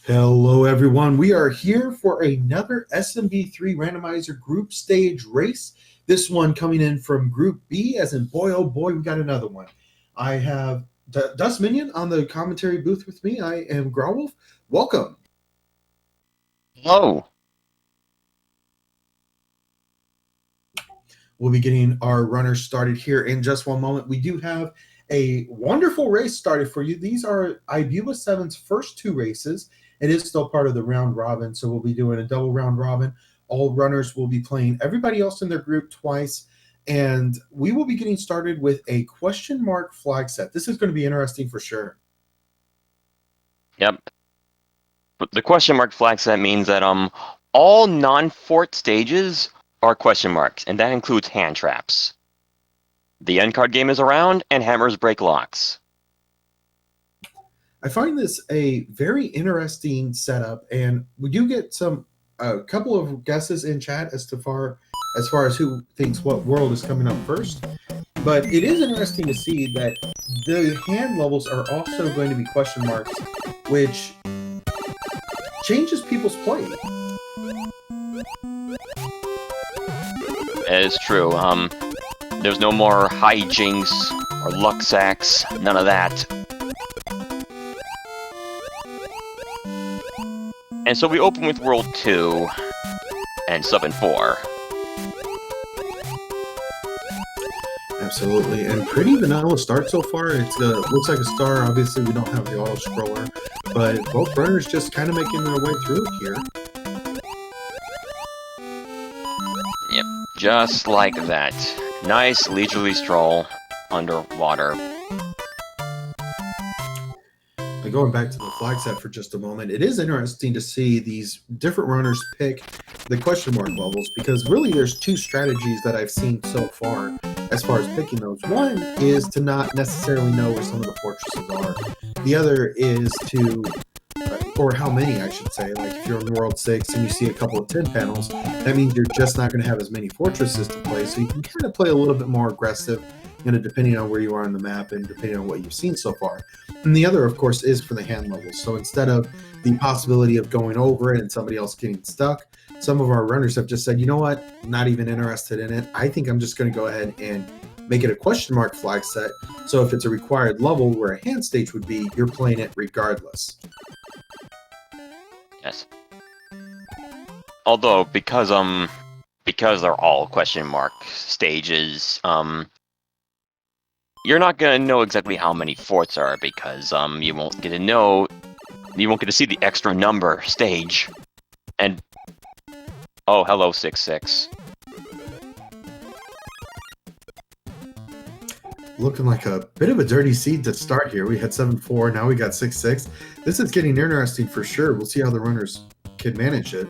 Hello, everyone. We are here for another SMB3 Randomizer group stage race. This one coming in from Group B, as in boy, oh boy, we got another one. I have Dust Minion on the commentary booth with me. I am Growlwolf. Welcome. Hello. We'll be getting our runners started here in just one moment. We do have a wonderful race started for you. These are ibuba7's first two races. It is still part of the round robin, so we'll be doing a double round robin. All runners will be playing everybody else in their group twice, and we will be getting started with a question mark flag set. This is going to be interesting for sure. Yep. The question mark flag set means that all non-fort stages are question marks, and that includes hand traps. The end card game is around, and hammers break locks. I find this a very interesting setup, and we do get a couple of guesses in chat as far as who thinks what world is coming up first. But it is interesting to see that the hand levels are also going to be question marks, which changes people's play. It is true. There's no more hijinks or luck sacks. None of that. And so we open with World 2 and sub in 4. Absolutely, and pretty vanilla start so far. It looks like a star. Obviously, we don't have the auto scroller, but both runners just kind of making their way through it here. Yep, just like that. Nice leisurely stroll underwater. Going back to the flag set for just a moment, it is interesting to see these different runners pick the question mark levels, because really there's two strategies that I've seen so far as far as picking those. One is to not necessarily know where some of the fortresses are. The other is to, or how many I should say, like if you're in World 6 and you see a couple of 10 panels, that means you're just not going to have as many fortresses to play, so you can kind of play a little bit more aggressive, depending on where you are on the map and depending on what you've seen so far. And the other, of course, is for the hand levels. So instead of the possibility of going over it and somebody else getting stuck, some of our runners have just said, you know what, not even interested in it. I think I'm just going to go ahead and make it a question mark flag set. So if it's a required level where a hand stage would be, you're playing it regardless. Yes. Although, because they're all question mark stages, you're not gonna know exactly how many forts are, because you won't get to see the extra number stage. And oh, hello 6-6. Looking like a bit of a dirty seed to start here. We had 7-4, now we got 6-6. This is getting interesting for sure. We'll see how the runners can manage it.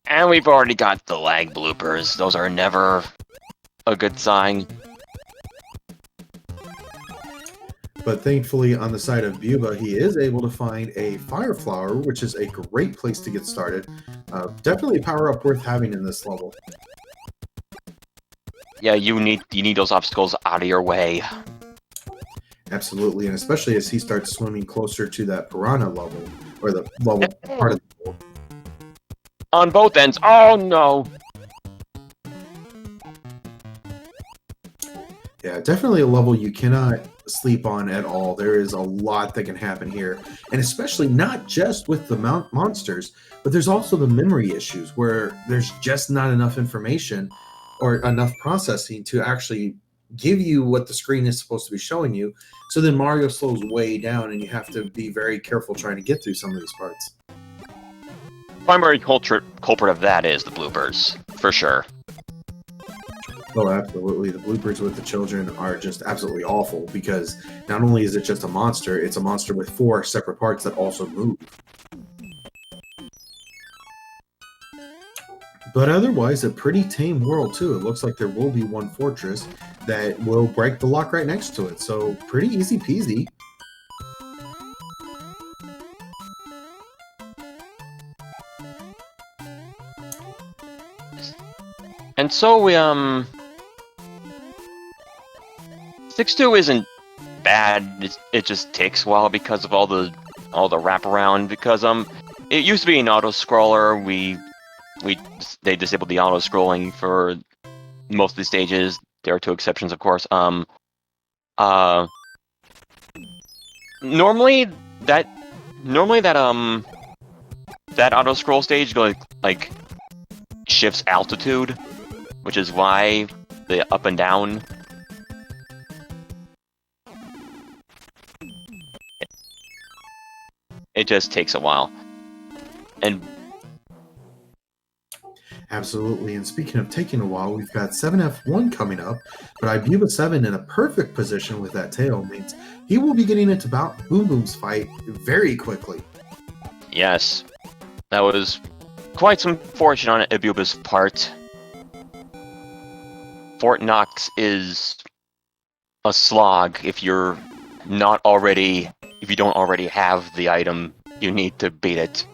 And we've already got the lag bloopers. Those are never a good sign. But thankfully, on the side of Buba, he is able to find a Fire Flower, which is a great place to get started. Definitely a power-up worth having in this level. Yeah, you need those obstacles out of your way. Absolutely, and especially as he starts swimming closer to that Piranha level, or the level part of the level. On both ends. Oh no! Yeah, definitely a level you cannot sleep on at all. There is a lot that can happen here, and especially not just with the monsters, but there's also the memory issues where there's just not enough information or enough processing to actually give you what the screen is supposed to be showing you. So then Mario slows way down, and you have to be very careful trying to get through some of these parts. Primary culprit of that is the bloopers, for sure. Oh, absolutely. The bloopers with the children are just absolutely awful, because not only is it just a monster, it's a monster with 4 separate parts that also move. But otherwise, a pretty tame world, too. It looks like there will be one fortress that will break the lock right next to it, so pretty easy peasy. And so we 6-2 isn't bad. It just takes a while because of all the wraparound. Because it used to be an auto scroller. They disabled the auto scrolling for most of the stages. There are two exceptions, of course. Normally that auto scroll stage like shifts altitude, which is why the up and down. It just takes a while. And Absolutely. And speaking of taking a while, we've got 7F1 coming up, but ibuba7 in a perfect position with that tail means he will be getting into Boom Boom's fight very quickly. yes, that was quite some fortune on Ibuba's part. Fort Knox is a slog if you don't already have the item you need to beat it.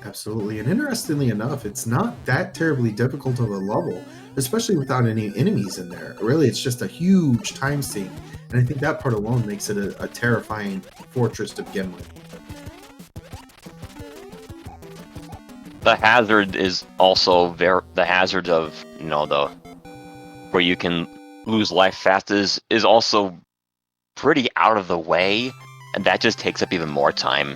Absolutely. And interestingly enough, it's not that terribly difficult of a level, especially without any enemies in there. Really, it's just a huge time sink. And I think that part alone makes it a terrifying fortress to begin with. The hazard is also the hazard of, where you can lose life fast is also pretty out of the way, and that just takes up even more time.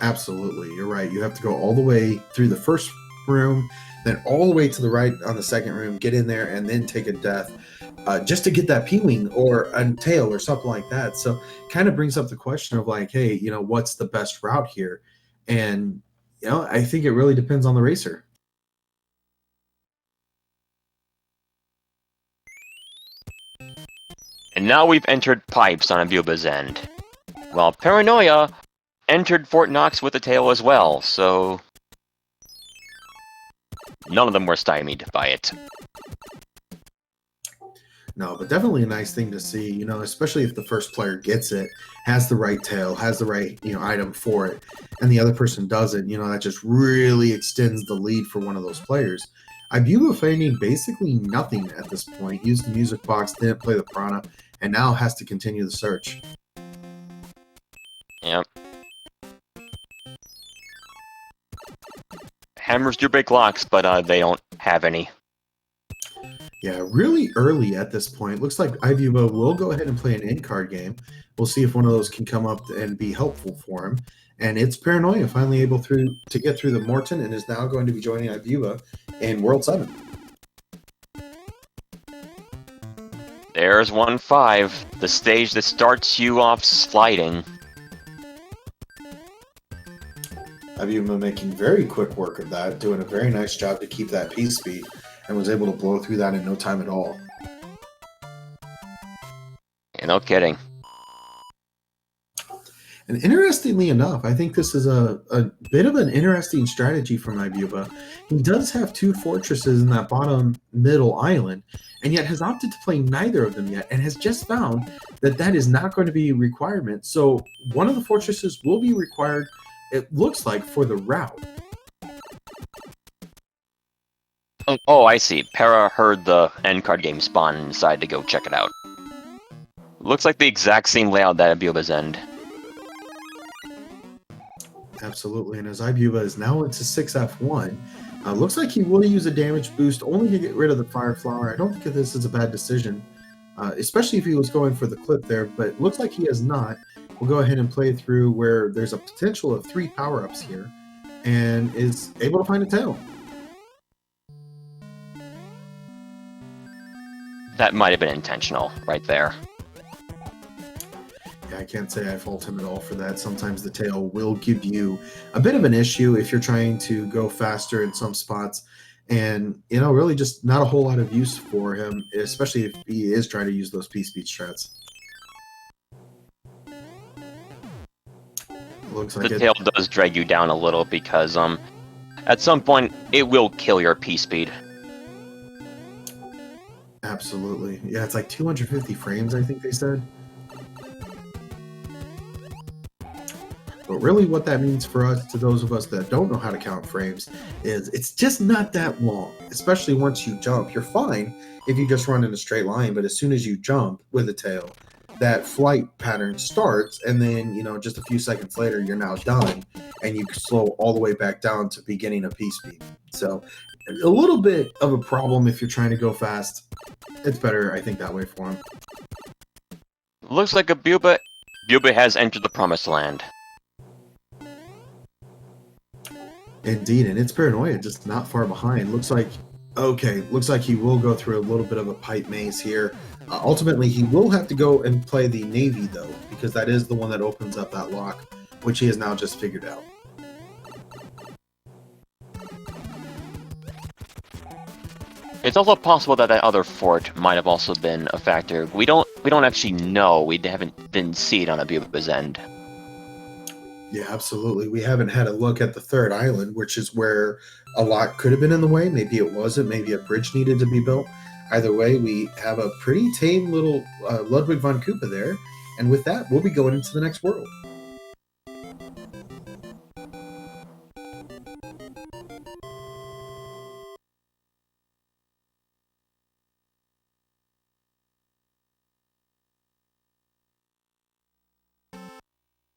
Absolutely, you're right. You have to go all the way through the first room, then all the way to the right on the second room, get in there, and then take a death just to get that P-Wing or a tail or something like that. So kind of brings up the question of like, hey, what's the best route here? And, I think it really depends on the racer. And now we've entered pipes on Ibuba's end. While Paranoia entered Fort Knox with a tail as well, so none of them were stymied by it. No, but definitely a nice thing to see, especially if the first player gets it, has the right tail, has the right, item for it, and the other person doesn't, that just really extends the lead for one of those players. Ibuba finding basically nothing at this point, used the music box, didn't play the Piranha, and now has to continue the search. Yep. Hammers do break locks, but they don't have any. Yeah, really early at this point. Looks like Ibuba will go ahead and play an in-card game. We'll see if one of those can come up and be helpful for him. And it's Paranoia finally able to get through the Morton and is now going to be joining Ibuba in World 7. There's 1-5, the stage that starts you off sliding. Ibuba making very quick work of that, doing a very nice job to keep that P speed, and was able to blow through that in no time at all. Yeah, no kidding. And interestingly enough, I think this is a bit of an interesting strategy from Ibuba. He does have two fortresses in that bottom middle island, and yet has opted to play neither of them yet, and has just found that that is not going to be a requirement. So one of the fortresses will be required, it looks like, for the route. Oh, I see. Para heard the end card game spawn and decided to go check it out. Looks like the exact same layout that Ibuba's end. Absolutely, and as Ibuba is now into 6F1, looks like he will use a damage boost only to get rid of the Fire Flower. I don't think this is a bad decision, especially if he was going for the clip there, but it looks like he has not. We'll go ahead and play through where there's a potential of 3 power-ups here, and is able to find a tail. That might have been intentional, right there. Yeah, I can't say I fault him at all for that. Sometimes the tail will give you a bit of an issue if you're trying to go faster in some spots, and really just not a whole lot of use for him, especially if he is trying to use those P-speed strats. Looks like the tail does drag you down a little because at some point it will kill your P-speed. Absolutely. Yeah, it's like 250 frames, I think they said. But But really what that means for us, to those of us that don't know how to count frames, is it's just not that long, especially once you jump. You're fine if you just run in a straight line, but as soon as you jump with a tail, that flight pattern starts, and then, you know, just a few seconds later, you're now done, and you slow all the way back down to beginning of P-speed. So a little bit of a problem if you're trying to go fast. It's better, I think, that way for him. Looks like ibuba has entered the promised land. Indeed, and it's Paranoia, just not far behind. Looks like he will go through a little bit of a pipe maze here. Ultimately, he will have to go and play the Navy, though, because that is the one that opens up that lock, which he has now just figured out. It's also possible that that other fort might have also been a factor. We don't actually know. We didn't see it on ibuba's end. Yeah, absolutely. We haven't had a look at the third island, which is where a lot could have been in the way. Maybe it wasn't. Maybe a bridge needed to be built. Either way, we have a pretty tame little Ludwig von Koopa there. And with that, we'll be going into the next world.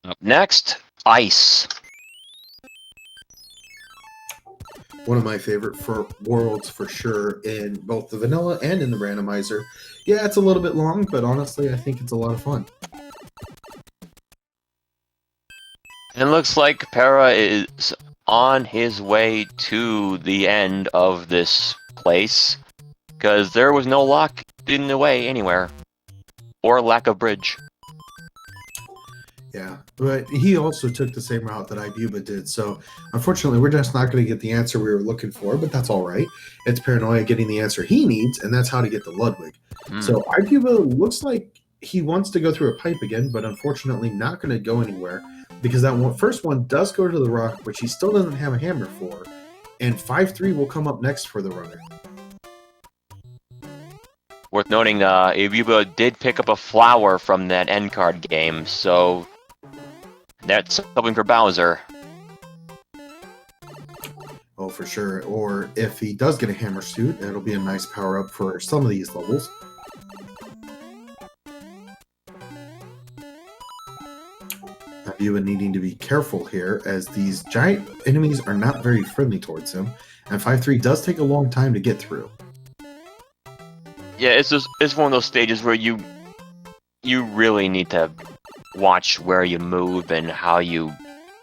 Up next, ice. One of my favorite worlds for sure, in both the vanilla and in the randomizer. Yeah, it's a little bit long, but honestly, I think it's a lot of fun. And it looks like Para is on his way to the end of this place, because there was no lock in the way anywhere, or lack of bridge. Yeah, but he also took the same route that ibuba did, so unfortunately we're just not going to get the answer we were looking for, but that's all right. It's Paranoia getting the answer he needs, and that's how to get the Ludwig. So ibuba looks like he wants to go through a pipe again, but unfortunately not going to go anywhere, because that first one does go to the rock, which he still doesn't have a hammer for, and 5-3 will come up next for the runner. Worth noting, ibuba did pick up a flower from that end card game, so that's something for Bowser. Oh, for sure. Or if he does get a hammer suit, it'll be a nice power-up for some of these levels. Ibuba needing to be careful here, as these giant enemies are not very friendly towards him, and 5-3 does take a long time to get through. Yeah, it's one of those stages where you really need to watch where you move and how you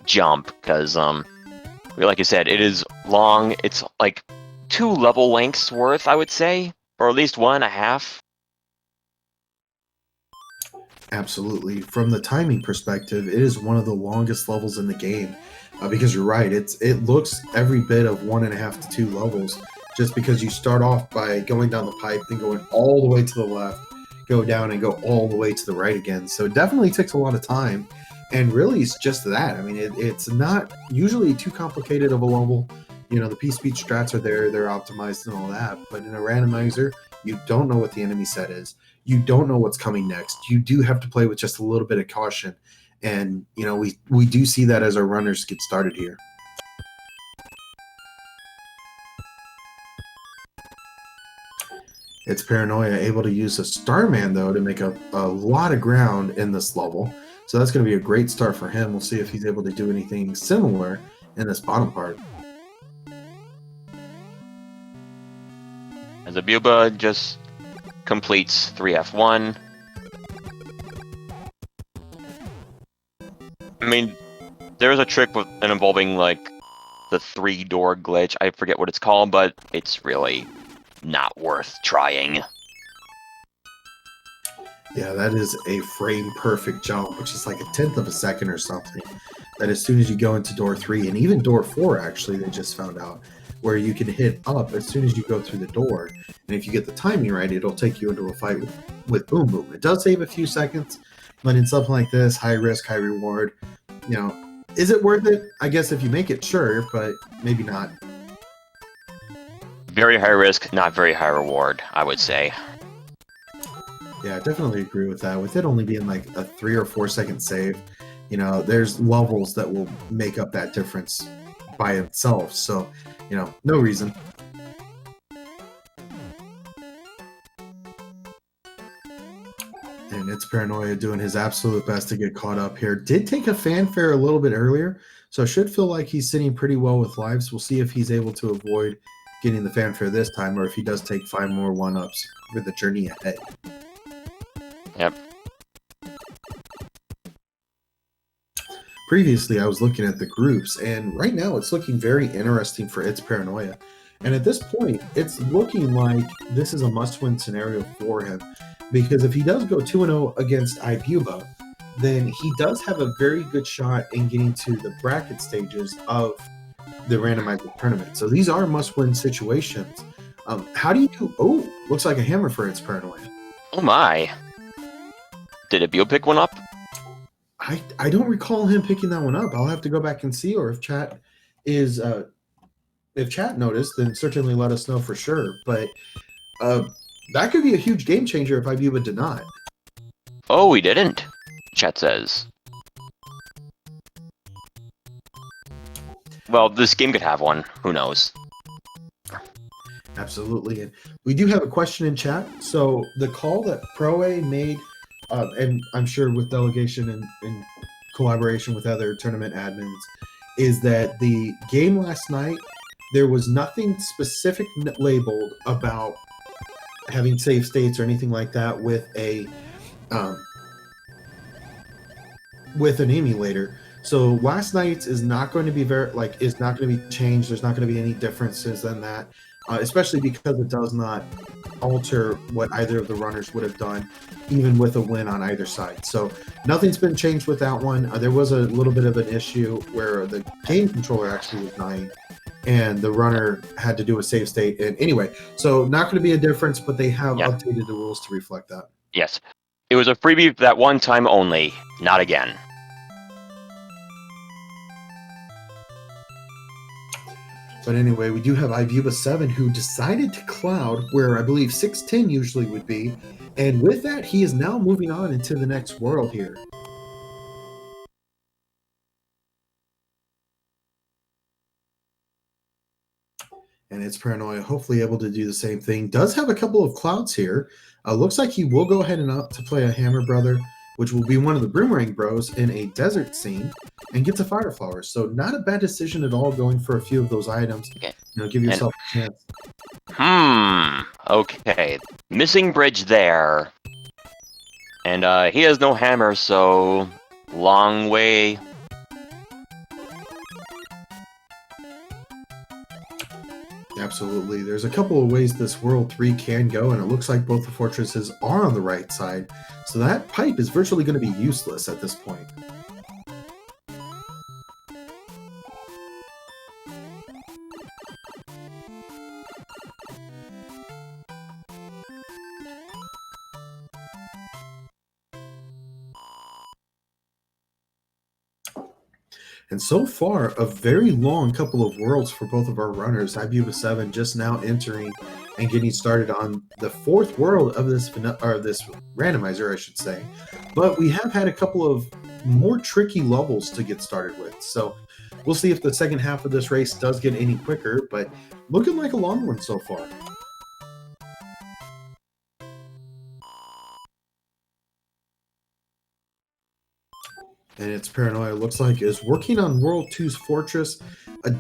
jump, because like I said, it is long. It's like 2 level lengths worth, I would say, or at least 1.5. Absolutely. From the timing perspective, it is one of the longest levels in the game, because you're right, it looks every bit of 1.5 to 2 levels, just because you start off by going down the pipe, then going all the way to the left, go down and go all the way to the right again. So it definitely takes a lot of time, and really it's just that. I mean, it's not usually too complicated of a level. You know, the P-speed strats are there, they're optimized and all that, but in a randomizer, you don't know what the enemy set is. You don't know what's coming next. You do have to play with just a little bit of caution, and you know, we do see that as our runners get started here. It's Paranoia able to use a Starman, though, to make a lot of ground in this level. So that's going to be a great start for him. We'll see if he's able to do anything similar in this bottom part. As ibuba just completes 3F1. I mean, there's a trick with involving like the 3-door glitch. I forget what it's called, but it's really not worth trying. Yeah, that is a frame perfect jump, which is like 1/10 of a second or something. That as soon as you go into door 3, and even door 4, actually, they just found out, where you can hit up as soon as you go through the door. And if you get the timing right, it'll take you into a fight with Boom Boom. It does save a few seconds, but in something like this, high risk, high reward, you know, is it worth it? I guess if you make it, sure, but maybe not. Very high risk, not very high reward, I would say. Yeah, I definitely agree with that. With it only being like a 3 or 4 second save, you know, there's levels that will make up that difference by itself. So, you know, no reason. And it's Paranoia doing his absolute best to get caught up here. Did take a fanfare a little bit earlier, so should feel like he's sitting pretty well with lives. We'll see if he's able to avoid getting the fanfare this time, or if he does take 5 more 1-ups for the journey ahead. Yep. Previously, I was looking at the groups, and right now it's looking very interesting for It's Paranoia. And at this point, it's looking like this is a must-win scenario for him, because if he does go 2-0 against ibuba, then he does have a very good shot in getting to the bracket stages of the randomizer tournament. So these are must-win situations. How do you do? Oh, looks like a hammer for It's Paranoia. Oh my. Did Abio pick one up? I don't recall him picking that one up. I'll have to go back and see, or if chat is if chat noticed, then certainly let us know for sure. But that could be a huge game changer if ibuba did not. Oh, he didn't, chat says. Well, this game could have one. Who knows? Absolutely. And we do have a question in chat. So the call that Pro-A made, and I'm sure with delegation and collaboration with other tournament admins, is that the game last night, there was nothing specific labeled about having save states or anything like that with a with an emulator. So last night's is not going to be is not going to be changed. There's not going to be any differences than that, especially because it does not alter what either of the runners would have done, even with a win on either side. So nothing's been changed with that one. There was a little bit of an issue where the game controller actually was dying, and the runner had to do a save state. And anyway, so not going to be a difference, but they have updated the rules to reflect that. Yes. It was a freebie that one time only, not again. But anyway, we do have ibuba7 who decided to cloud where I believe 610 usually would be. And with that, he is now moving on into the next world here. And it's Paranoia, hopefully able to do the same thing. Does have a couple of clouds here. Looks like he will go ahead and up to play a Hammer Brother, which will be one of the Boomerang Bros in a desert scene, and gets a Fire Flower. So not a bad decision at all, going for a few of those items. Okay. You know, give yourself a chance. Okay. Missing bridge there. And he has no hammer, so long way. Absolutely. There's a couple of ways this World 3 can go, and it looks like both the fortresses are on the right side. So that pipe is virtually going to be useless at this point. And so far, a very long couple of worlds for both of our runners. ibuba7 just now entering and getting started on the 4th world of this randomizer, I should say. But we have had a couple of more tricky levels to get started with. So we'll see if the second half of this race does get any quicker, but looking like a long one so far. And it's Paranoia, looks like, is working on World 2's fortress.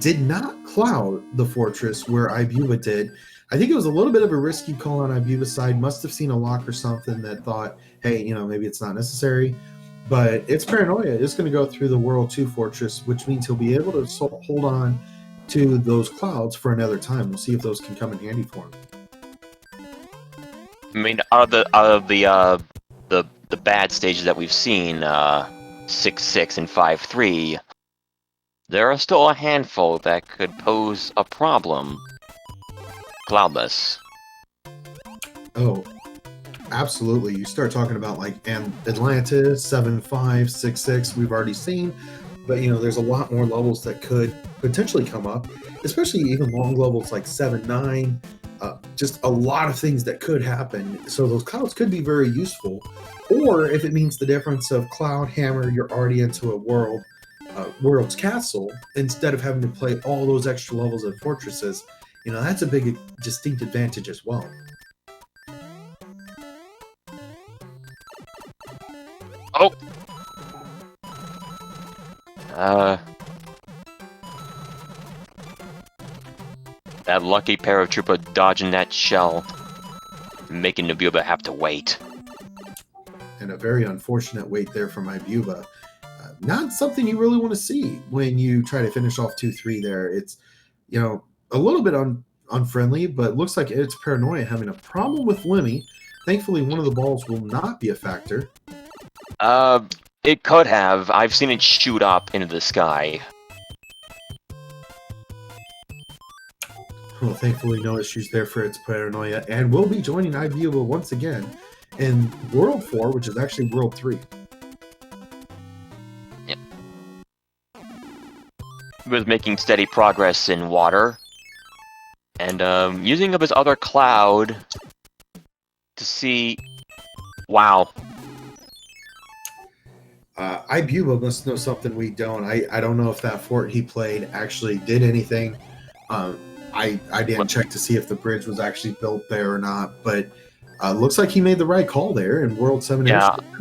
Did not cloud the fortress where ibuba did. I think it was a little bit of a risky call on ibuba's side. Must have seen a lock or something that thought, hey, you know, maybe it's not necessary. But it's Paranoia is going to go through the World 2 fortress, which means he'll be able to hold on to those clouds for another time. We'll see if those can come in handy for him. I mean, out of the bad stages that we've seen, 6-6 and 5-3, there are still a handful that could pose a problem. Cloudless. Oh, absolutely. You start talking about like Atlantis, 7-5, 6-6, we've already seen. But, you know, there's a lot more levels that could potentially come up, especially even long levels like 7-9, Just a lot of things that could happen. So those clouds could be very useful. Or if it means the difference of cloud, hammer, you're already into a world's castle, instead of having to play all those extra levels of fortresses, that's a big distinct advantage as well. Oh! That lucky paratrooper dodging that shell, making Ibuba have to wait. And a very unfortunate wait there from Ibuba. Not something you really want to see when you try to finish off 2-3 there. It's, a little bit unfriendly, but looks like it's Paranoia having a problem with Lemmy. Thankfully, one of the balls will not be a factor. It could have. I've seen it shoot up into the sky. Well, thankfully, no issues there for its Paranoia, and we'll be joining ibuba once again in World 4, which is actually World 3. Yep. He was making steady progress in water, and using up his other cloud to see... Wow. Ibuba must know something we don't. I don't know if that fort he played actually did anything. I didn't check to see if the bridge was actually built there or not, but looks like he made the right call there, and World 7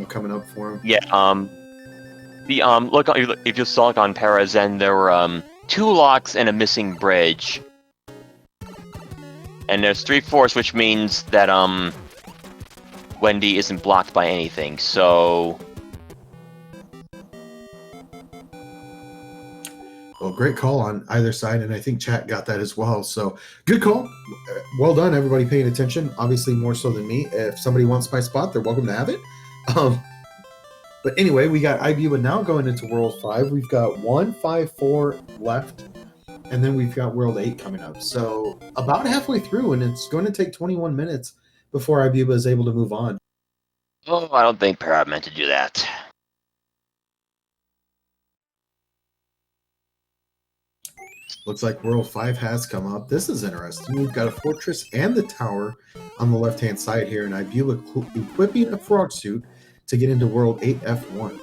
coming up for him. Yeah, look, if you saw it on Parazen, there were 2 locks and a missing bridge. And there's 3 force, which means that Wendy isn't blocked by anything, so... Well, great call on either side, and I think chat got that as well. So, good call. Well done, everybody paying attention. Obviously, more so than me. If somebody wants my spot, they're welcome to have it. But anyway, we got ibuba now going into World 5. We've got 1, 5, 4 left, and then we've got World 8 coming up. So, about halfway through, and it's going to take 21 minutes before ibuba is able to move on. Oh, I don't think Para meant to do that. Looks like World 5 has come up. This is interesting. We've got a fortress and the tower on the left-hand side here, and ibuba equipping a frog suit to get into World 8 F1.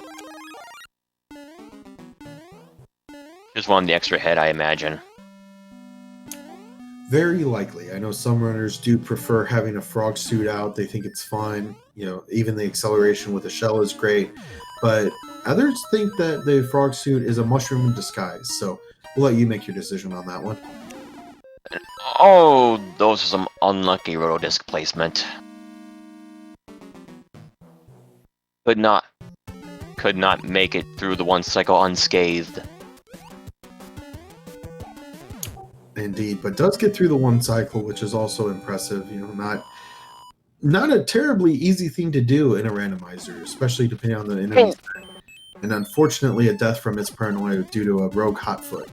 Just wanted the extra head, I imagine. Very likely. I know some runners do prefer having a frog suit out. They think it's fun. Even the acceleration with a shell is great. But others think that the frog suit is a mushroom in disguise. So we'll let you make your decision on that one. Oh, those are some unlucky rotodisc placement. Could not make it through the 1 cycle unscathed. Indeed, but does get through the 1 cycle, which is also impressive. Not a terribly easy thing to do in a randomizer, especially depending on the enemy. And unfortunately, a death from its Paranoia due to a rogue hotfoot.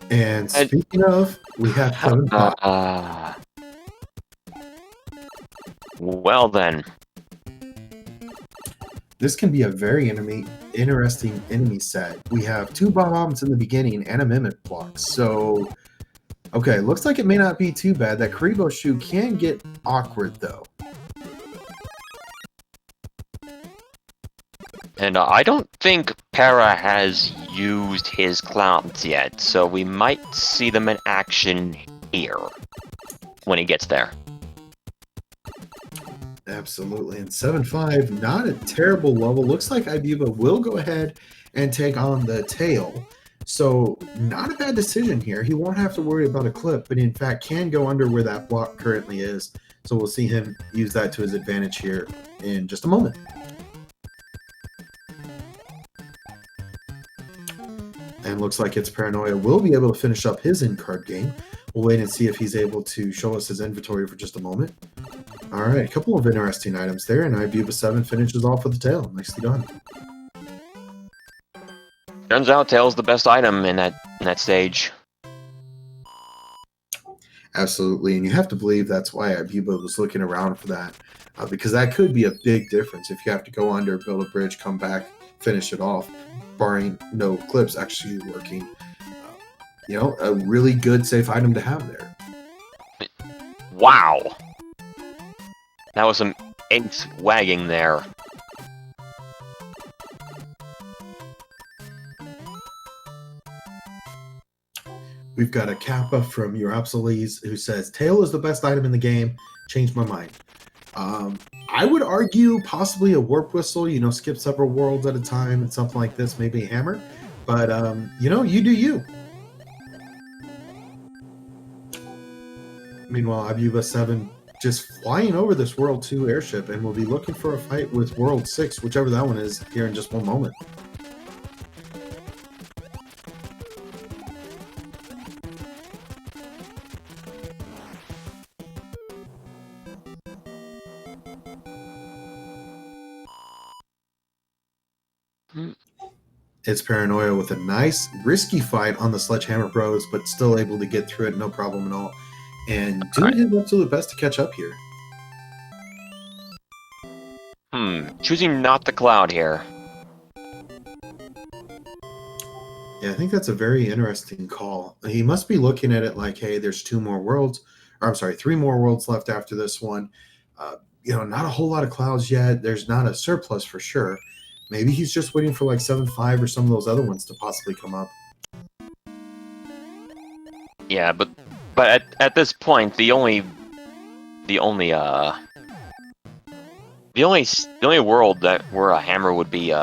And speaking of, we have 7-5. Well then. This can be a very interesting enemy set. We have 2 bombs in the beginning and a mimic block. So, okay, looks like it may not be too bad. That Karibo shoe can get awkward, though. And I don't think Para has used his clouds yet, so we might see them in action here when he gets there. Absolutely. And 7-5, not a terrible level. Looks like ibuba will go ahead and take on the tail. So not a bad decision here. He won't have to worry about a clip, but in fact can go under where that block currently is. So we'll see him use that to his advantage here in just a moment. And looks like it's Paranoia will be able to finish up his in-card game. We'll wait and see if he's able to show us his inventory for just a moment. All right, a couple of interesting items there, and ibuba7 finishes off with the tail. Nicely done. Turns out tail's the best item in that stage. Absolutely, and you have to believe that's why ibuba was looking around for that, because that could be a big difference if you have to go under, build a bridge, come back, finish it off. barring no clips actually working. You know, a really good safe item to have there. Wow! That was some eggs wagging there. We've got a Kappa from Europsiles who says, Tail is the best item in the game. Changed my mind. I would argue possibly a Warp Whistle, you know, skip several worlds at a time and something like this, maybe a hammer. But, you know, you do you. Meanwhile, ibuba7 just flying over this World 2 airship, and we'll be looking for a fight with World 6, whichever that one is, here in just one moment. It's Paranoia with a nice, risky fight on the Sledgehammer Bros, but still able to get through it, no problem at all. And doing his absolute best to catch up here. Choosing not the cloud here. Yeah, I think that's a very interesting call. He must be looking at it like, hey, there's 2 more worlds, or I'm sorry, 3 more worlds left after this one. You know, not a whole lot of clouds yet. There's not a surplus for sure. Maybe he's just waiting for like 7.5 or some of those other ones to possibly come up. Yeah, but at this point, the only world that where a hammer would be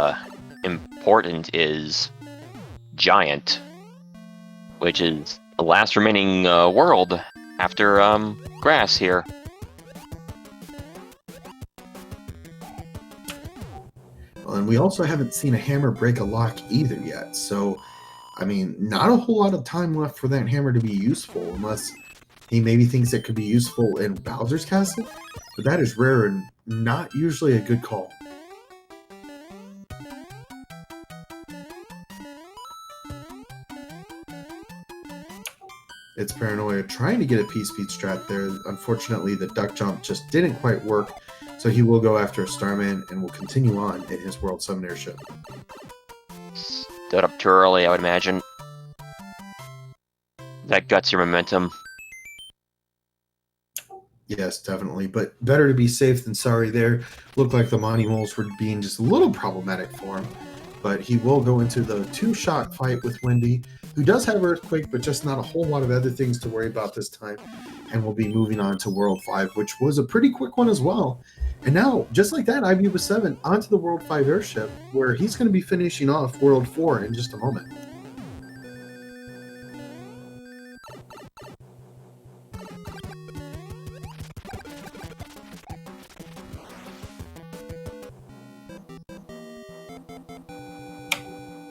important is Giant, which is the last remaining world after Grass here. And we also haven't seen a hammer break a lock either yet. So, I mean, not a whole lot of time left for that hammer to be useful, unless he maybe thinks it could be useful in Bowser's Castle. But that is rare and not usually a good call. It's Paranoia trying to get a P-Speed strat there. Unfortunately, the duck jump just didn't quite work. So he will go after a Starman and will continue on in his World 7 airship. Stood up too early, I would imagine. That guts your momentum. Yes, definitely. But better to be safe than sorry there. Looked like the Monty Moles were being just a little problematic for him. But he will go into the 2-shot fight with Wendy, who does have Earthquake, but just not a whole lot of other things to worry about this time. And we'll be moving on to World 5, which was a pretty quick one as well. And now, just like that, ibuba7 onto the World 5 airship, where he's going to be finishing off World 4 in just a moment.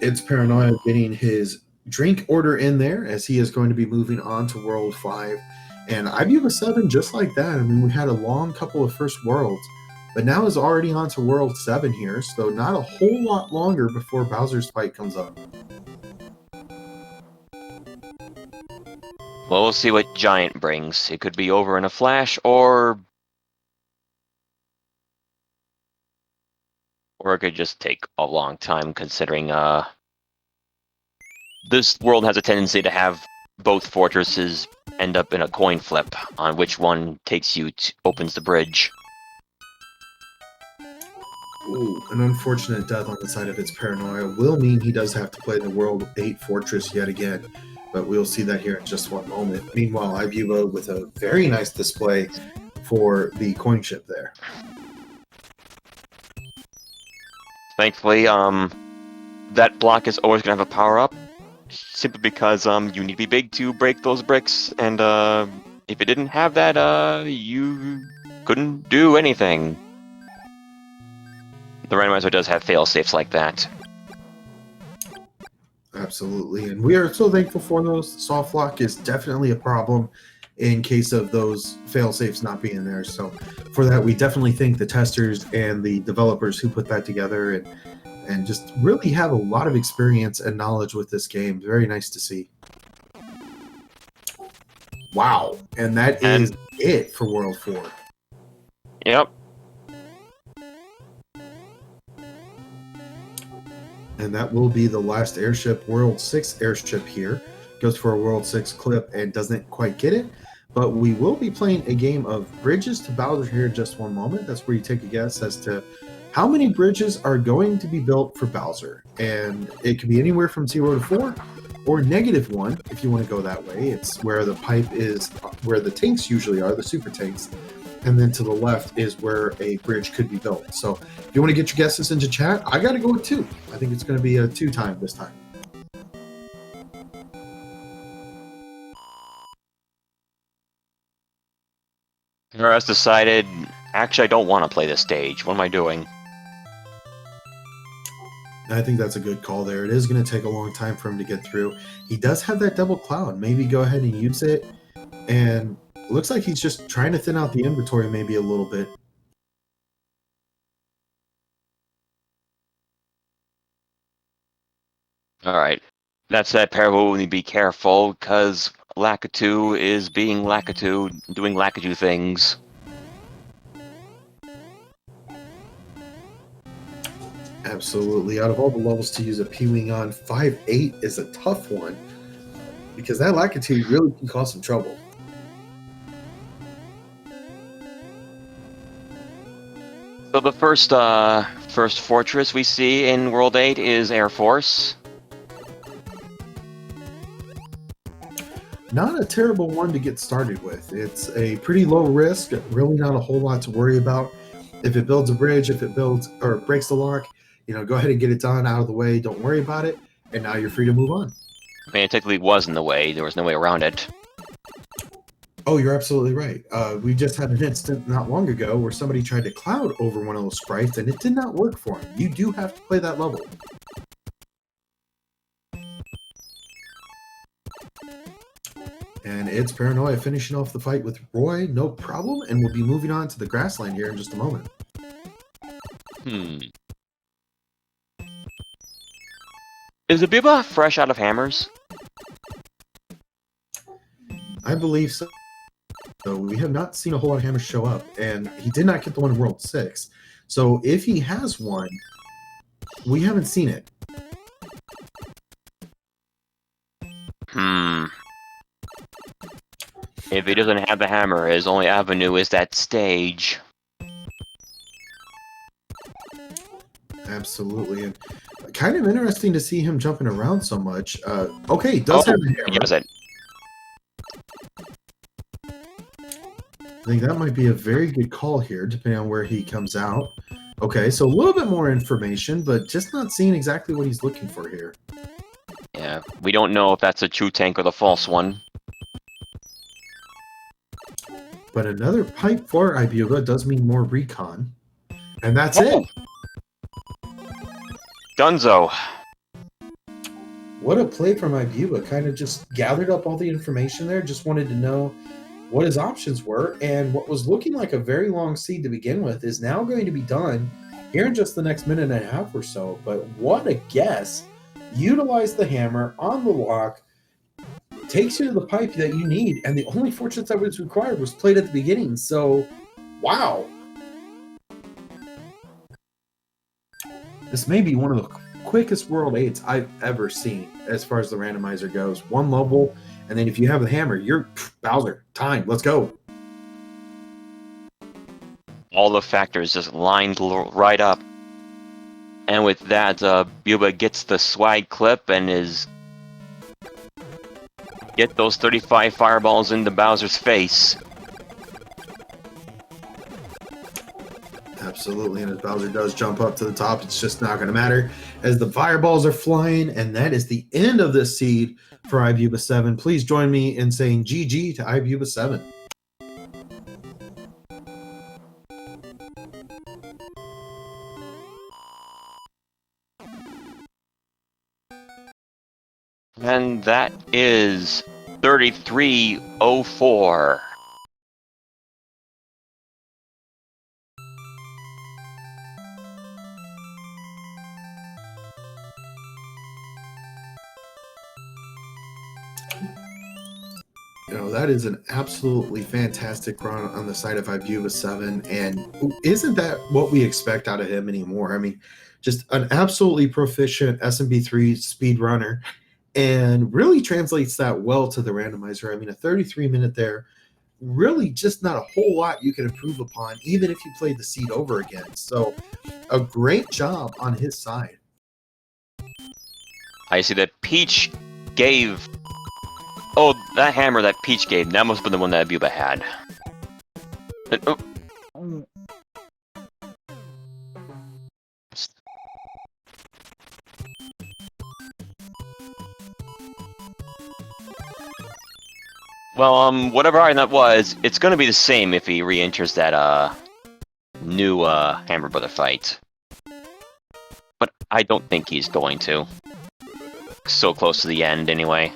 It's Paranoia getting his drink order in there, as he is going to be moving on to World 5. And ibuba7, just like that, I mean, we had a long couple of first worlds, but now is already on to World 7 here, so not a whole lot longer before Bowser's fight comes up. Well, we'll see what Giant brings. It could be over in a flash, or it could just take a long time, considering this world has a tendency to have both fortresses end up in a coin flip on which one takes you opens the bridge. Ooh, an unfortunate death on the side of its Paranoia will mean he does have to play the World 8 Fortress yet again, but we'll see that here in just one moment. Meanwhile, ibuba with a very nice display for the coin ship there. Thankfully, that block is always going to have a power-up, simply because you need to be big to break those bricks, and if it didn't have that, you couldn't do anything. The randomizer does have fail-safes like that. Absolutely, and we are so thankful for those. Soft lock is definitely a problem in case of those fail-safes not being there. So for that, we definitely thank the testers and the developers who put that together and just really have a lot of experience and knowledge with this game. Very nice to see. Wow, and that is it for World 4. Yep. And that will be the last airship, World 6 airship here. Goes for a World 6 clip and doesn't quite get it. But we will be playing a game of Bridges to Bowser here in just one moment. That's where you take a guess as to how many bridges are going to be built for Bowser. And it can be anywhere from 0 to 4 or -1 if you want to go that way. It's where the pipe is, where the tanks usually are, the super tanks. And then to the left is where a bridge could be built. So if you want to get your guesses into chat, I got to go with 2. I think it's going to be a 2 time this time. Has decided, actually, I don't want to play this stage. What am I doing? I think that's a good call there. It is going to take a long time for him to get through. He does have that double cloud. Maybe go ahead and use it. And it looks like he's just trying to thin out the inventory maybe a little bit. All right. That said, Pair will only be careful because Lakitu is being Lakitu, doing Lakitu things. Absolutely. Out of all the levels to use a P-Wing on, 5-8 is a tough one because that Lakitu really can cause some trouble. So the first fortress we see in World 8 is Air Force. Not a terrible one to get started with. It's a pretty low risk, really not a whole lot to worry about. If it builds a bridge, if it builds or breaks the lock, go ahead and get it done out of the way. Don't worry about it. And now you're free to move on. I mean, it technically was in the way. There was no way around it. Oh, you're absolutely right. We just had an incident not long ago where somebody tried to cloud over one of those sprites and it did not work for him. You do have to play that level. And it's Paranoia finishing off the fight with Roy, no problem, and we'll be moving on to the grassland here in just a moment. Is ibuba fresh out of hammers? I believe so. So we have not seen a whole lot of hammers show up, and he did not get the one in World 6. So if he has one, we haven't seen it. If he doesn't have the hammer, his only avenue is that stage. Absolutely, and kind of interesting to see him jumping around so much. Okay, he does have the hammer. He has it. I think that might be a very good call here, depending on where he comes out. Okay, so a little bit more information, but just not seeing exactly what he's looking for here. Yeah, we don't know if that's a true tank or the false one. But another pipe for ibuba does mean more recon. And that's it. Dunzo. What a play from ibuba. Kind of just gathered up all the information there. Just wanted to know what his options were. And what was looking like a very long seed to begin with is now going to be done here in just the next minute and a half or so. But what a guess. Utilize the hammer on the lock. Takes you to the pipe that you need, and the only fortress that was required was played at the beginning. So, wow. This may be one of the quickest World 8s I've ever seen as far as the randomizer goes. One level, and then if you have the hammer, you're Bowser. Time, let's go. All the factors just lined right up. And with that, Buba gets the swag clip and is... Get those 35 fireballs into Bowser's face. Absolutely, and as Bowser does jump up to the top, it's just not going to matter as the fireballs are flying, and that is the end of this seed for ibuba7. Please join me in saying GG to ibuba7. And that is 3304. That is an absolutely fantastic run on the side of ibuba7, and isn't that what we expect out of him anymore? I mean, just an absolutely proficient SMB3 speedrunner, and really translates that well to the randomizer. I mean, a 33-minute there, really just not a whole lot you can improve upon, even if you played the seed over again. So, a great job on his side. I see that Peach gave... Oh, that hammer that Peach gave, that must have been the one that Abuba had. Well, whatever item that was, it's gonna be the same if he re-enters that, new, Hammer Brother fight. But I don't think he's going to. So close to the end, anyway.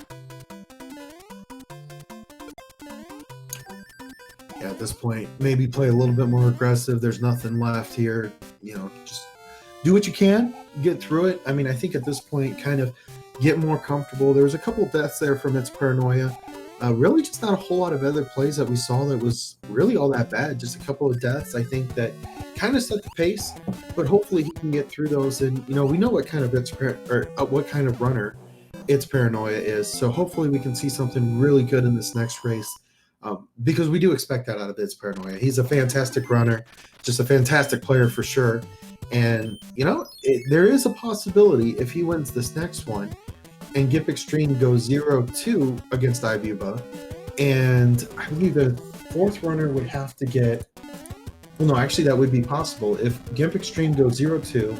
Yeah, at this point, maybe play a little bit more aggressive. There's nothing left here. Just do what you can, get through it. I mean, I think at this point, kind of get more comfortable. There was a couple deaths there from its Paranoia. Really just not a whole lot of other plays that we saw that was really all that bad. Just a couple of deaths, I think, that kind of set the pace, but hopefully he can get through those. And, we know what kind of what kind of runner its Paranoia is. So hopefully we can see something really good in this next race. Because we do expect that out of its Paranoia. He's a fantastic runner, just a fantastic player for sure. And, there is a possibility if he wins this next one and Gip Extreme goes 0-2 against ibuba, and I believe the fourth runner would have to get... Well, no, actually that would be possible. If Gimp Extreme goes 0-2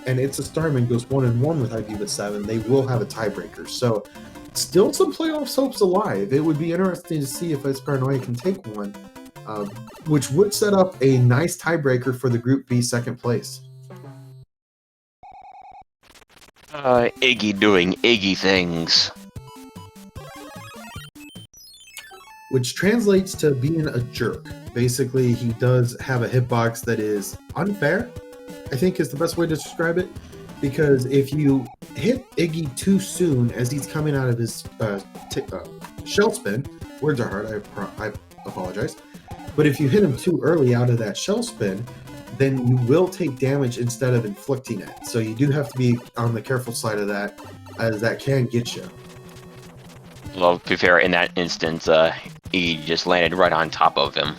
and It's a Starman goes 1-1 with ibuba7, they will have a tiebreaker. So still some playoff hopes alive. It would be interesting to see if Its Paranoia can take one, which would set up a nice tiebreaker for the Group B second place. Iggy doing Iggy things. Which translates to being a jerk. Basically, he does have a hitbox that is unfair, I think is the best way to describe it. Because if you hit Iggy too soon as he's coming out of his shell spin, words are hard, I apologize. But if you hit him too early out of that shell spin, then you will take damage instead of inflicting it. So you do have to be on the careful side of that, as that can get you. Well, to be fair, in that instance, he just landed right on top of him.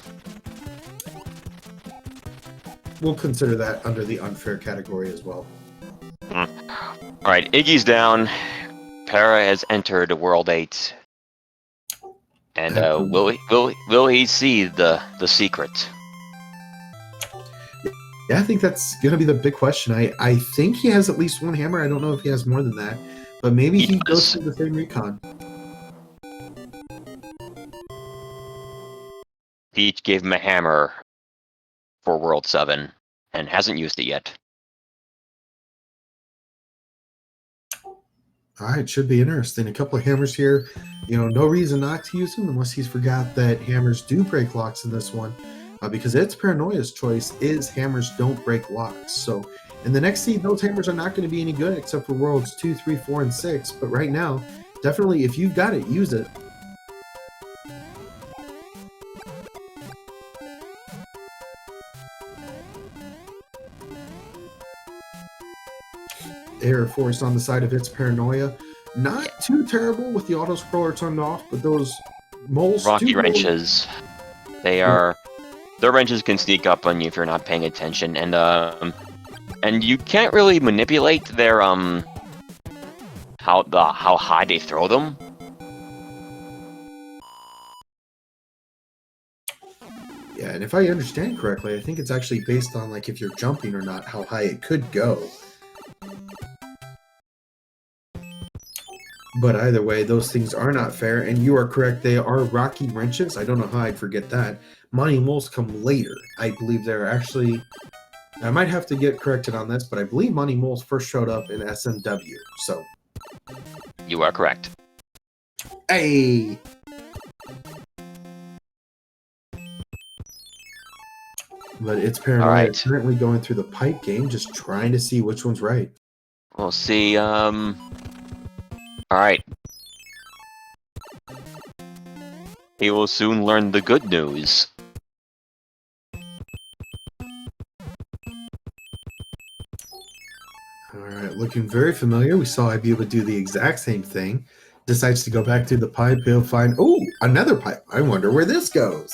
We'll consider that under the unfair category as well. Alright, Iggy's down. Para has entered World 8. And will he see the secret? Yeah, I think that's going to be the big question. I think he has at least one hammer. I don't know if he has more than that. But maybe he goes through the same recon. Peach gave him a hammer for World 7 and hasn't used it yet. All right, should be interesting. A couple of hammers here. No reason not to use them unless he's forgot that hammers do break locks in this one. Because Its Paranoia's choice is hammers don't break locks. So in the next seed, those hammers are not going to be any good except for Worlds 2, 3, 4, and 6. But right now, definitely, if you've got it, use it. Air Force on the side of Its Paranoia. Not too terrible with the auto scroller turned off, but those moles. Rocky wrenches. They are. Their wrenches can sneak up on you if you're not paying attention, and you can't really manipulate their how high they throw them. Yeah, and if I understand correctly, I think it's actually based on like if you're jumping or not, how high it could go. But either way, those things are not fair, and you are correct. They are rocky wrenches. I don't know how I'd forget that. Money moles come later. I believe they're actually... I might have to get corrected on this, but I believe money moles first showed up in SMW, so... You are correct. Hey! But Its Paranoia currently going through the pipe game, just trying to see which one's right. We'll see, Alright. He will soon learn the good news. All right, looking very familiar. We saw ibuba do the exact same thing. Decides to go back through the pipe. He'll find, oh, another pipe. I wonder where this goes.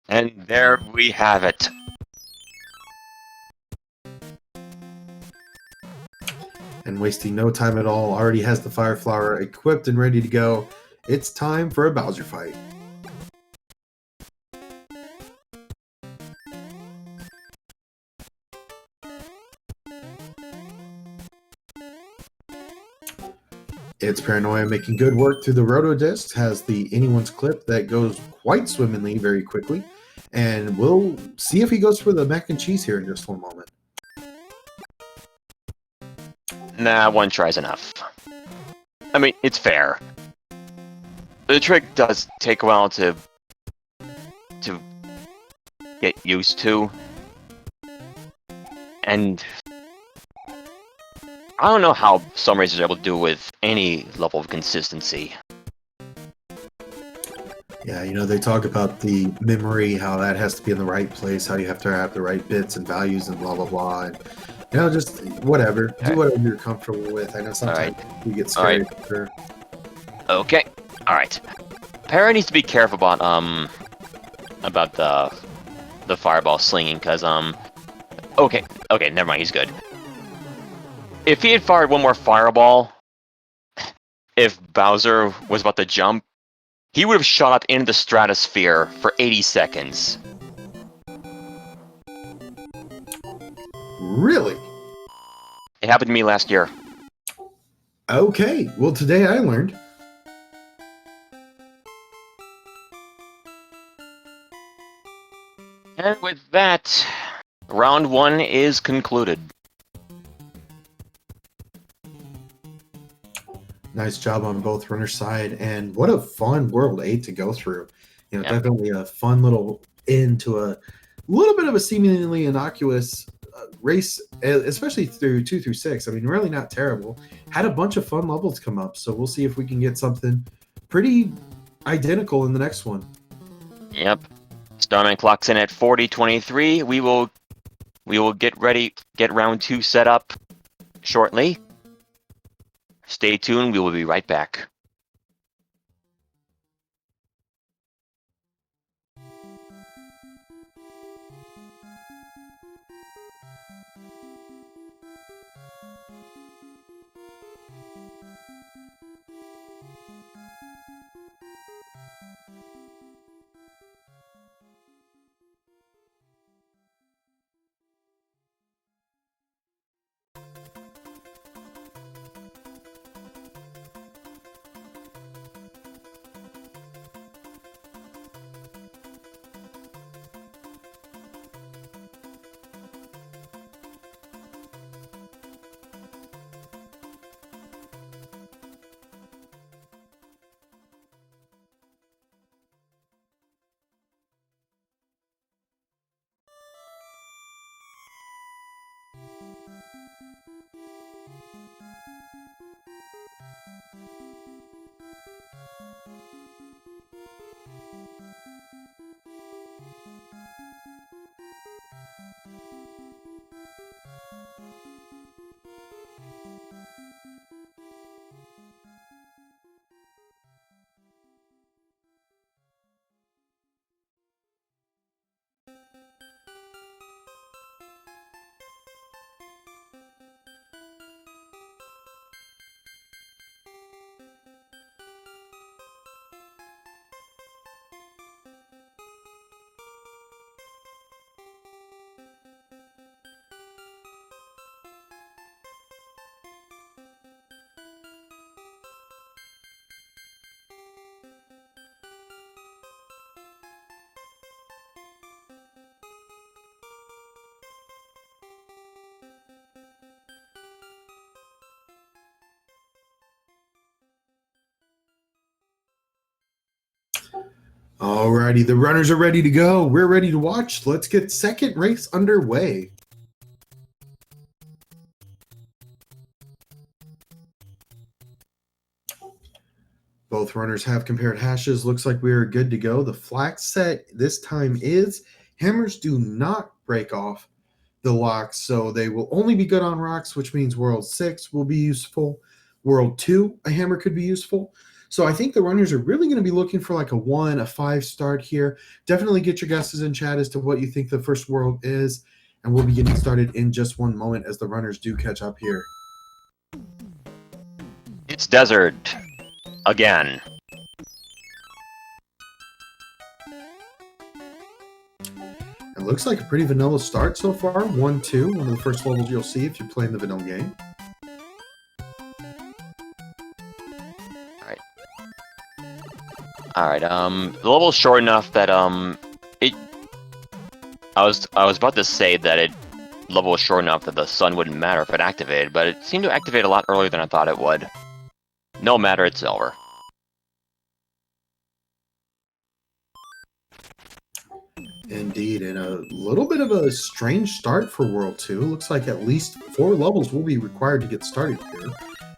And there we have it. And wasting no time at all, already has the fire flower equipped and ready to go. It's time for a Bowser fight. It's Paranoia making good work through the roto disc, has the anyone's clip that goes quite swimmingly very quickly. And we'll see if he goes for the mac and cheese here in just one moment. Nah, one try's enough. I mean, it's fair. The trick does take a while to get used to. And I don't know how some racers are able to do it with any level of consistency. Yeah, you know, they talk about the memory, how that has to be in the right place, how you have to have the right bits and values and blah, blah, blah. And, you know, just whatever. Do whatever you're comfortable with. I know sometimes we get scared. Sure. Okay. Alright. Para needs to be careful about the fireball slinging, because, okay, never mind, he's good. If he had fired one more fireball, if Bowser was about to jump, he would have shot up into the stratosphere for 80 seconds. Really? It happened to me last year. Okay, well, today I learned. And with that, round 1 is concluded. Nice job on both runners' side, and what a fun World 8 to go through. You know, definitely a fun little end to a little bit of a seemingly innocuous race, especially through 2 through 6. I mean, really not terrible. Had a bunch of fun levels come up, so we'll see if we can get something pretty identical in the next one. Yep. Starman clocks in at 40:23. We will get round 2 set up shortly. Stay tuned, we will be right back. Alrighty, the runners are ready to go. We're ready to watch. Let's get second race underway. Both runners have compared hashes. Looks like we are good to go. The flag set this time is hammers do not break off the locks, so they will only be good on rocks, which means World 6 will be useful. World 2, a hammer could be useful. So I think the runners are really going to be looking for like a 1, a 5 start here. Definitely get your guesses in chat as to what you think the first world is, and we'll be getting started in just one moment as the runners do catch up here. It's desert. Again. It looks like a pretty vanilla start so far. 1-2, one of the first levels you'll see if you're playing the vanilla game. Alright, the level's short enough that, I was about to say that level was short enough that the sun wouldn't matter if it activated, but it seemed to activate a lot earlier than I thought it would. No matter, it's over. Indeed, and a little bit of a strange start for World 2. Looks like at least 4 levels will be required to get started here.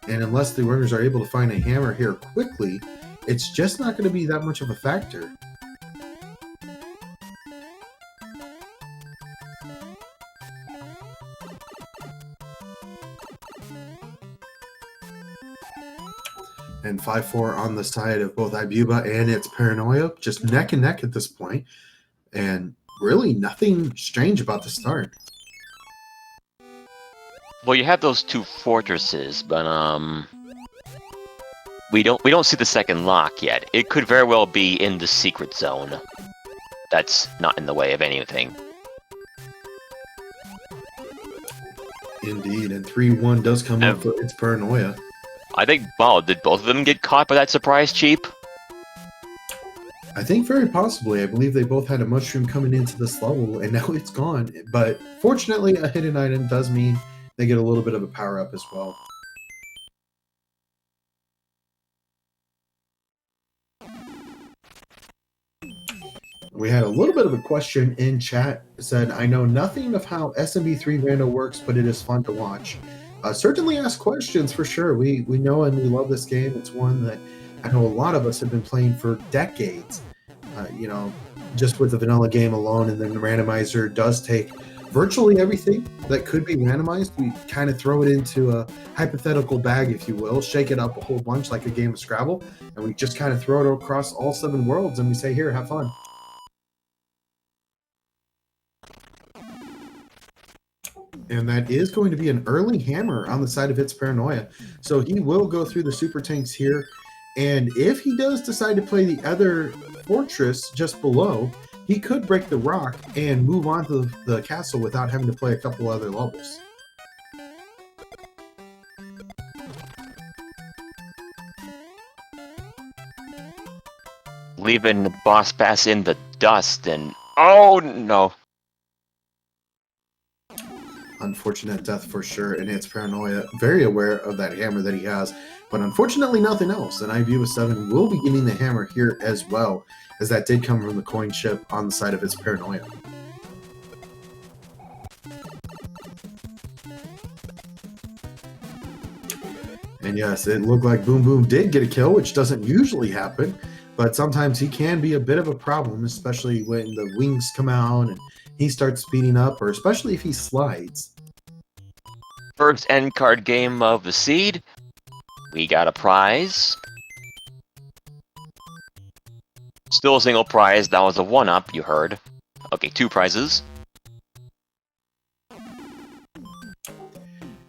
And unless the runners are able to find a hammer here quickly, it's just not going to be that much of a factor. And 5-4 on the side of both Ibuba and its Paranoia, just neck and neck at this point. And really nothing strange about the start. Well, you have those 2 fortresses, but we don't see the second lock yet. It could very well be in the secret zone. That's not in the way of anything. Indeed, and 3-1 does come up for its Paranoia. I think, wow, did both of them get caught by that surprise cheap? I think very possibly. I believe they both had a mushroom coming into this level, and now it's gone. But fortunately, a hidden item does mean they get a little bit of a power-up as well. We had a little bit of a question in chat. It said, I know nothing of how SMB3 Rando works, but it is fun to watch. Certainly ask questions for sure. We know and we love this game. It's one that I know a lot of us have been playing for decades. You know, just with the vanilla game alone, and then the randomizer does take virtually everything that could be randomized. We kind of throw it into a hypothetical bag, if you will, shake it up a whole bunch like a game of Scrabble, and we just kind of throw it across all 7 worlds, and we say, here, have fun. And that is going to be an early hammer on the side of its Paranoia. So he will go through the super tanks here. And if he does decide to play the other fortress just below, he could break the rock and move on to the castle without having to play a couple other levels. Leaving the boss pass in the dust and... Oh, no. Unfortunate death for sure, and it's Paranoia. Very aware of that hammer that he has, but unfortunately nothing else. And ibuba7 will be getting the hammer here as well, as that did come from the coin chip on the side of its Paranoia. And yes, it looked like Boom Boom did get a kill, which doesn't usually happen, but sometimes he can be a bit of a problem, especially when the wings come out and he starts speeding up, or especially if he slides. First end card game of the seed. We got a prize. Still a single prize. That was a 1-up, you heard. Okay, 2 prizes.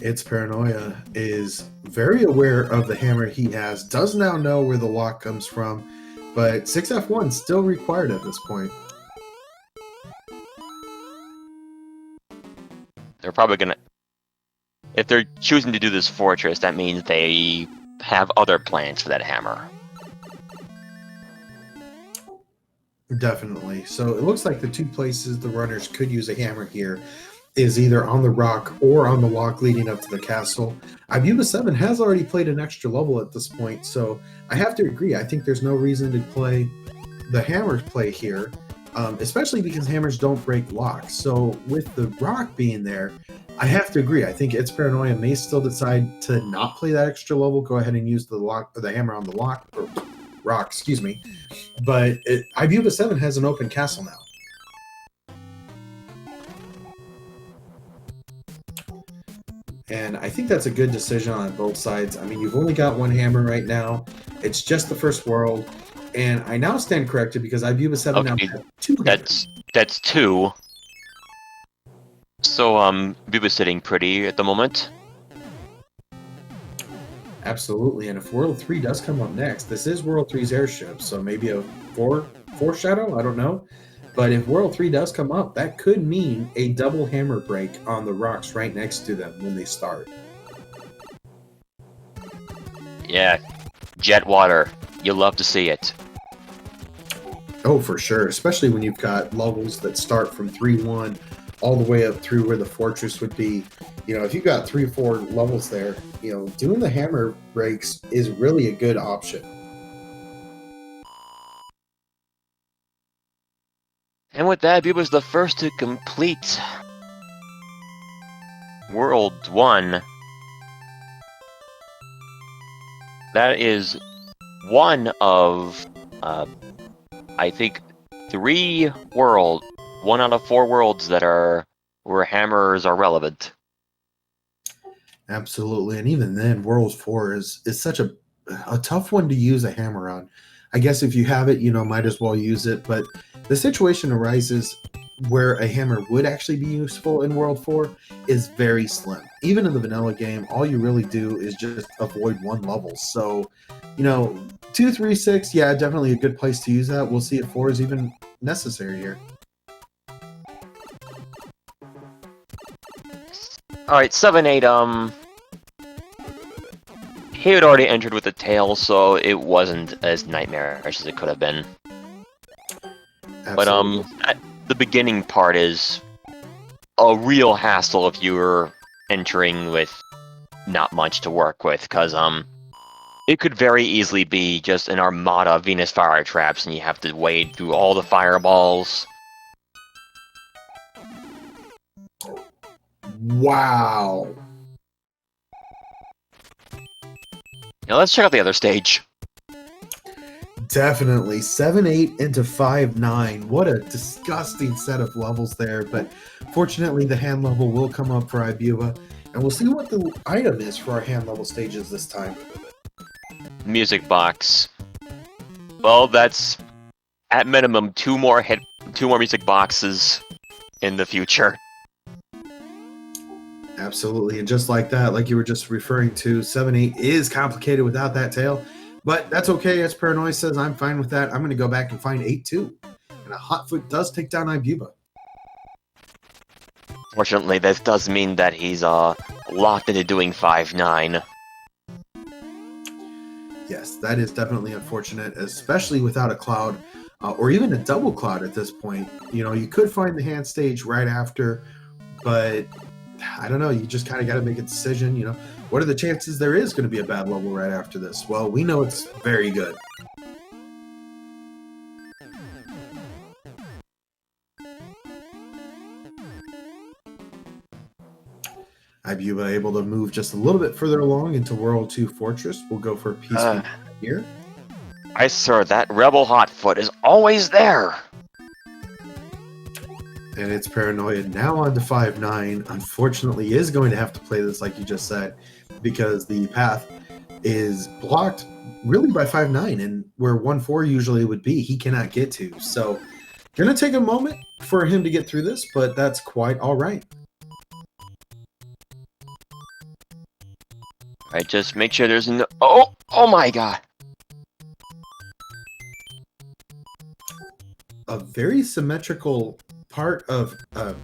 Its Paranoia is very aware of the hammer he has, does now know where the lock comes from, but 6F1 still required at this point. They're probably gonna... If they're choosing to do this fortress, that means they have other plans for that hammer. Definitely. So it looks like the 2 places the runners could use a hammer here is either on the rock or on the lock leading up to the castle. ibuba7 has already played an extra level at this point, so I have to agree. I think there's no reason to play the hammer play here, especially because hammers don't break locks. So with the rock being there, I have to agree. I think its Paranoia may still decide to not play that extra level, go ahead and use the lock or the hammer on the lock, or rock, excuse me. But ibuba7 has an open castle now. And I think that's a good decision on both sides. I mean, you've only got one hammer right now. It's just the first world. And I now stand corrected because ibuba7 now Okay, has two hammers. that's two. So Buba's sitting pretty at the moment. Absolutely. And if World 3 does come up next, this is World 3's airship. So maybe a foreshadow? I don't know. But if World 3 does come up, that could mean a double hammer break on the rocks right next to them when they start. Yeah, jet water. You love to see it. Oh, for sure. Especially when you've got levels that start from 3-1 all the way up through where the fortress would be. You know, if you've got 3 or 4 levels there, you know, doing the hammer breaks is really a good option. And with that, Buba's the first to complete World 1. That is one of, I think, 1 out of 4 worlds that are where hammers are relevant. Absolutely. And even then, World 4 is such a tough one to use a hammer on. I guess if you have it, you know, might as well use it. But the situation arises where a hammer would actually be useful in World 4 is very slim. Even in the vanilla game, all you really do is just avoid one level. So, you know, 2, 3, 6, yeah, definitely a good place to use that. We'll see if 4 is even necessary here. Alright, 7, 8, he had already entered with a tail, so it wasn't as nightmarish as it could have been. Absolutely. But, the beginning part is a real hassle if you're entering with not much to work with, because, it could very easily be just an armada of Venus fire traps, and you have to wade through all the fireballs. Wow. Now let's check out the other stage. Definitely. 7-8 into 5-9. What a disgusting set of levels there. But fortunately, the hand level will come up for Ibuba. And we'll see what the item is for our hand level stages this time. Music box. Well, that's at minimum 2 more music boxes in the future. Absolutely. And just like that, like you were just referring to, 7-8 is complicated without that tail. But that's okay. As Paranoia says, I'm fine with that. I'm going to go back and find 8-2. And a Hotfoot does take down Ibuba. Fortunately, this does mean that he's locked into doing 5-9. Yes, that is definitely unfortunate, especially without a cloud or even a double cloud at this point. You know, you could find the hand stage right after, but I don't know. You just kind of got to make a decision. You know, what are the chances there is going to be a bad level right after this? Well, we know it's very good. Ibuba able to move just a little bit further along into World 2 Fortress. We'll go for a peaceful here. I sir, that rebel Hotfoot is always there. And it's Paranoia now on to 5-9. Unfortunately, is going to have to play this like you just said, because the path is blocked really by 5-9, and where 1-4 usually would be, he cannot get to. So, gonna take a moment for him to get through this, but that's quite all right. Alright, just make sure there's no. Oh my god! A very symmetrical part of, or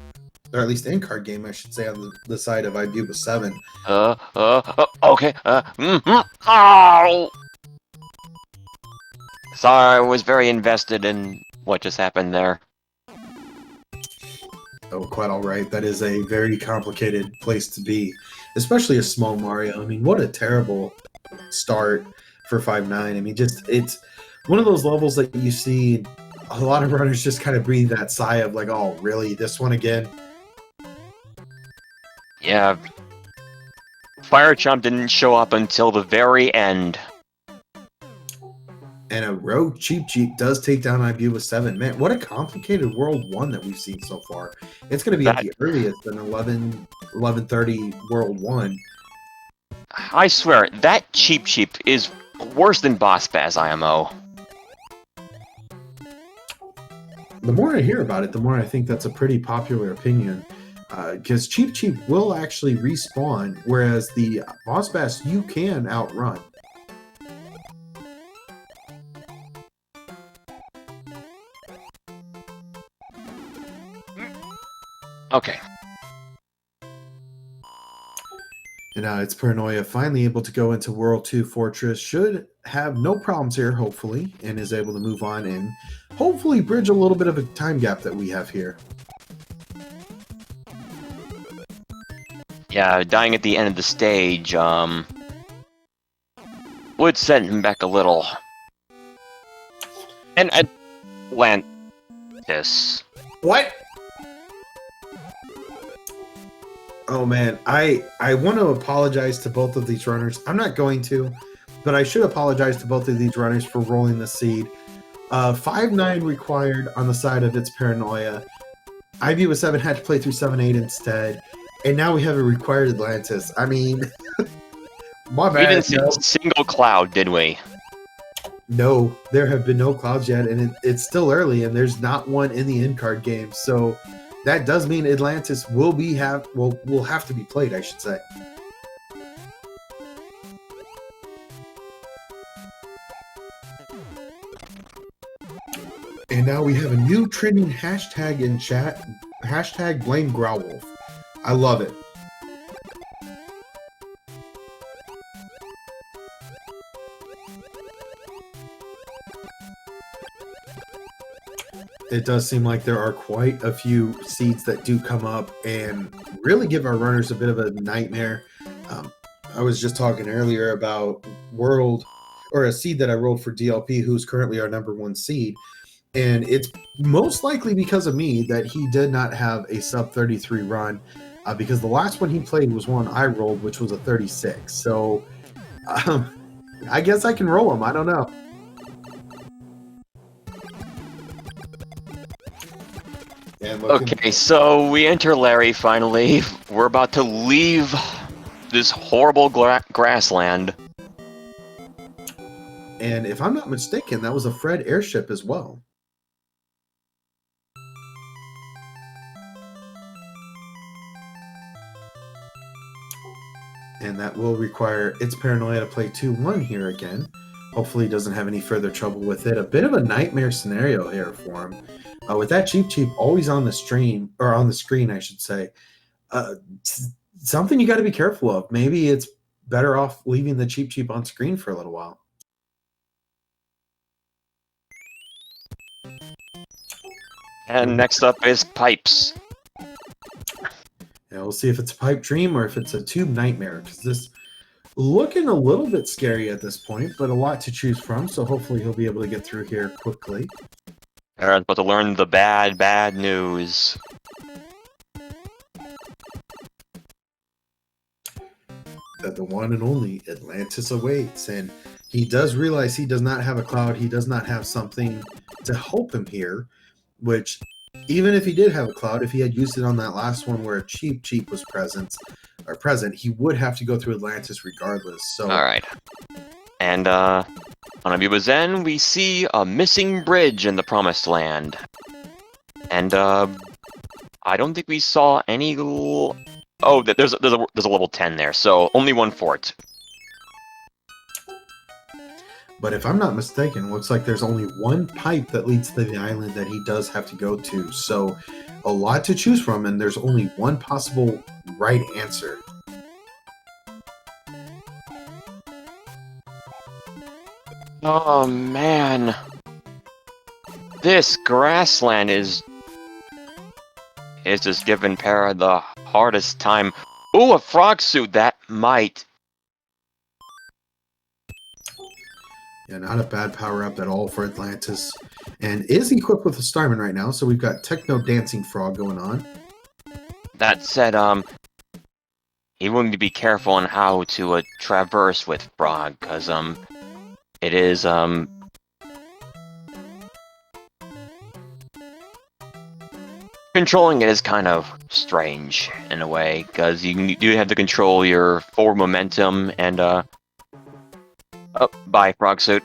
at least end card game, I should say, on the side of ibuba7. Okay. Ow! Sorry, I was very invested in what just happened there. Oh, quite all right. That is a very complicated place to be, especially a small Mario. I mean, what a terrible start for 5-9. I mean, just it's one of those levels that you see a lot of runners just kind of breathe that sigh of like, oh, really? This one again? Yeah. Fire Chomp didn't show up until the very end. And a rogue Cheap Cheap does take down ibuba7. Man, what a complicated World 1 that we've seen so far. It's going to be at the earliest an 11:30 World 1. I swear, that Cheap Cheap is worse than Boss Bass IMO. The more I hear about it, the more I think that's a pretty popular opinion. Because Cheap Cheap will actually respawn, whereas the Boss Bass you can outrun. Okay. And it's Paranoia finally able to go into World 2 Fortress. Should have no problems here, hopefully, and is able to move on and hopefully bridge a little bit of a time gap that we have here. Yeah, dying at the end of the stage, would send him back a little. And Atlantis. What? Oh man, I want to apologize to both of these runners. I'm not going to, but I should apologize to both of these runners for rolling the seed. 5-9 required on the side of its Paranoia. ibuba7 had to play through 7-8 instead, and now we have a required Atlantis. I mean, my bad. We didn't see a single cloud, did we? No, there have been no clouds yet, and it's still early, and there's not one in the end card game. So that does mean Atlantis will have to be played, I should say. And now we have a new trending hashtag in chat. Hashtag blame Growlwolf. I love it. It does seem like there are quite a few seeds that do come up and really give our runners a bit of a nightmare. I was just talking earlier about a seed that I rolled for DLP, who's currently our #1 seed. And it's most likely because of me that he did not have a sub 33 run, because the last one he played was one I rolled, which was a 36. So I guess I can roll him. I don't know. Okay, so we enter Larry finally. We're about to leave this horrible grassland. And if I'm not mistaken, that was a Fred airship as well. And that will require its Paranoia to play 2-1 here again. Hopefully he doesn't have any further trouble with it. A bit of a nightmare scenario here for him. With that Cheap Cheap always on the stream, or on the screen, I should say. Something you got to be careful of. Maybe it's better off leaving the Cheap Cheap on screen for a little while. And next up is Pipes. Yeah, we'll see if it's a pipe dream or if it's a tube nightmare, because this looking a little bit scary at this point, but a lot to choose from, so hopefully he'll be able to get through here quickly. Aaron's about to learn the bad news. That the one and only Atlantis awaits, and he does realize he does not have a cloud, he does not have something to help him here, which, even if he did have a cloud, if he had used it on that last one where a Cheap Cheap was present, he would have to go through Atlantis regardless. So alright. And on ibuba7, we see a missing bridge in the Promised Land. And I don't think we saw any. Oh, there's a level 10 there, so only one fort. But if I'm not mistaken, looks like there's only one pipe that leads to the island that he does have to go to. So a lot to choose from, and there's only one possible right answer. Oh man, this grassland is just giving Para the hardest time. Ooh, a frog suit, that might. Yeah, not a bad power-up at all for Atlantis. And is equipped with a Starman right now, so we've got Techno Dancing Frog going on. That said, he wouldn't be careful on how to traverse with Frog, because, it is, controlling it is kind of strange in a way, because you do have to control your forward momentum and oh, bye, frog suit.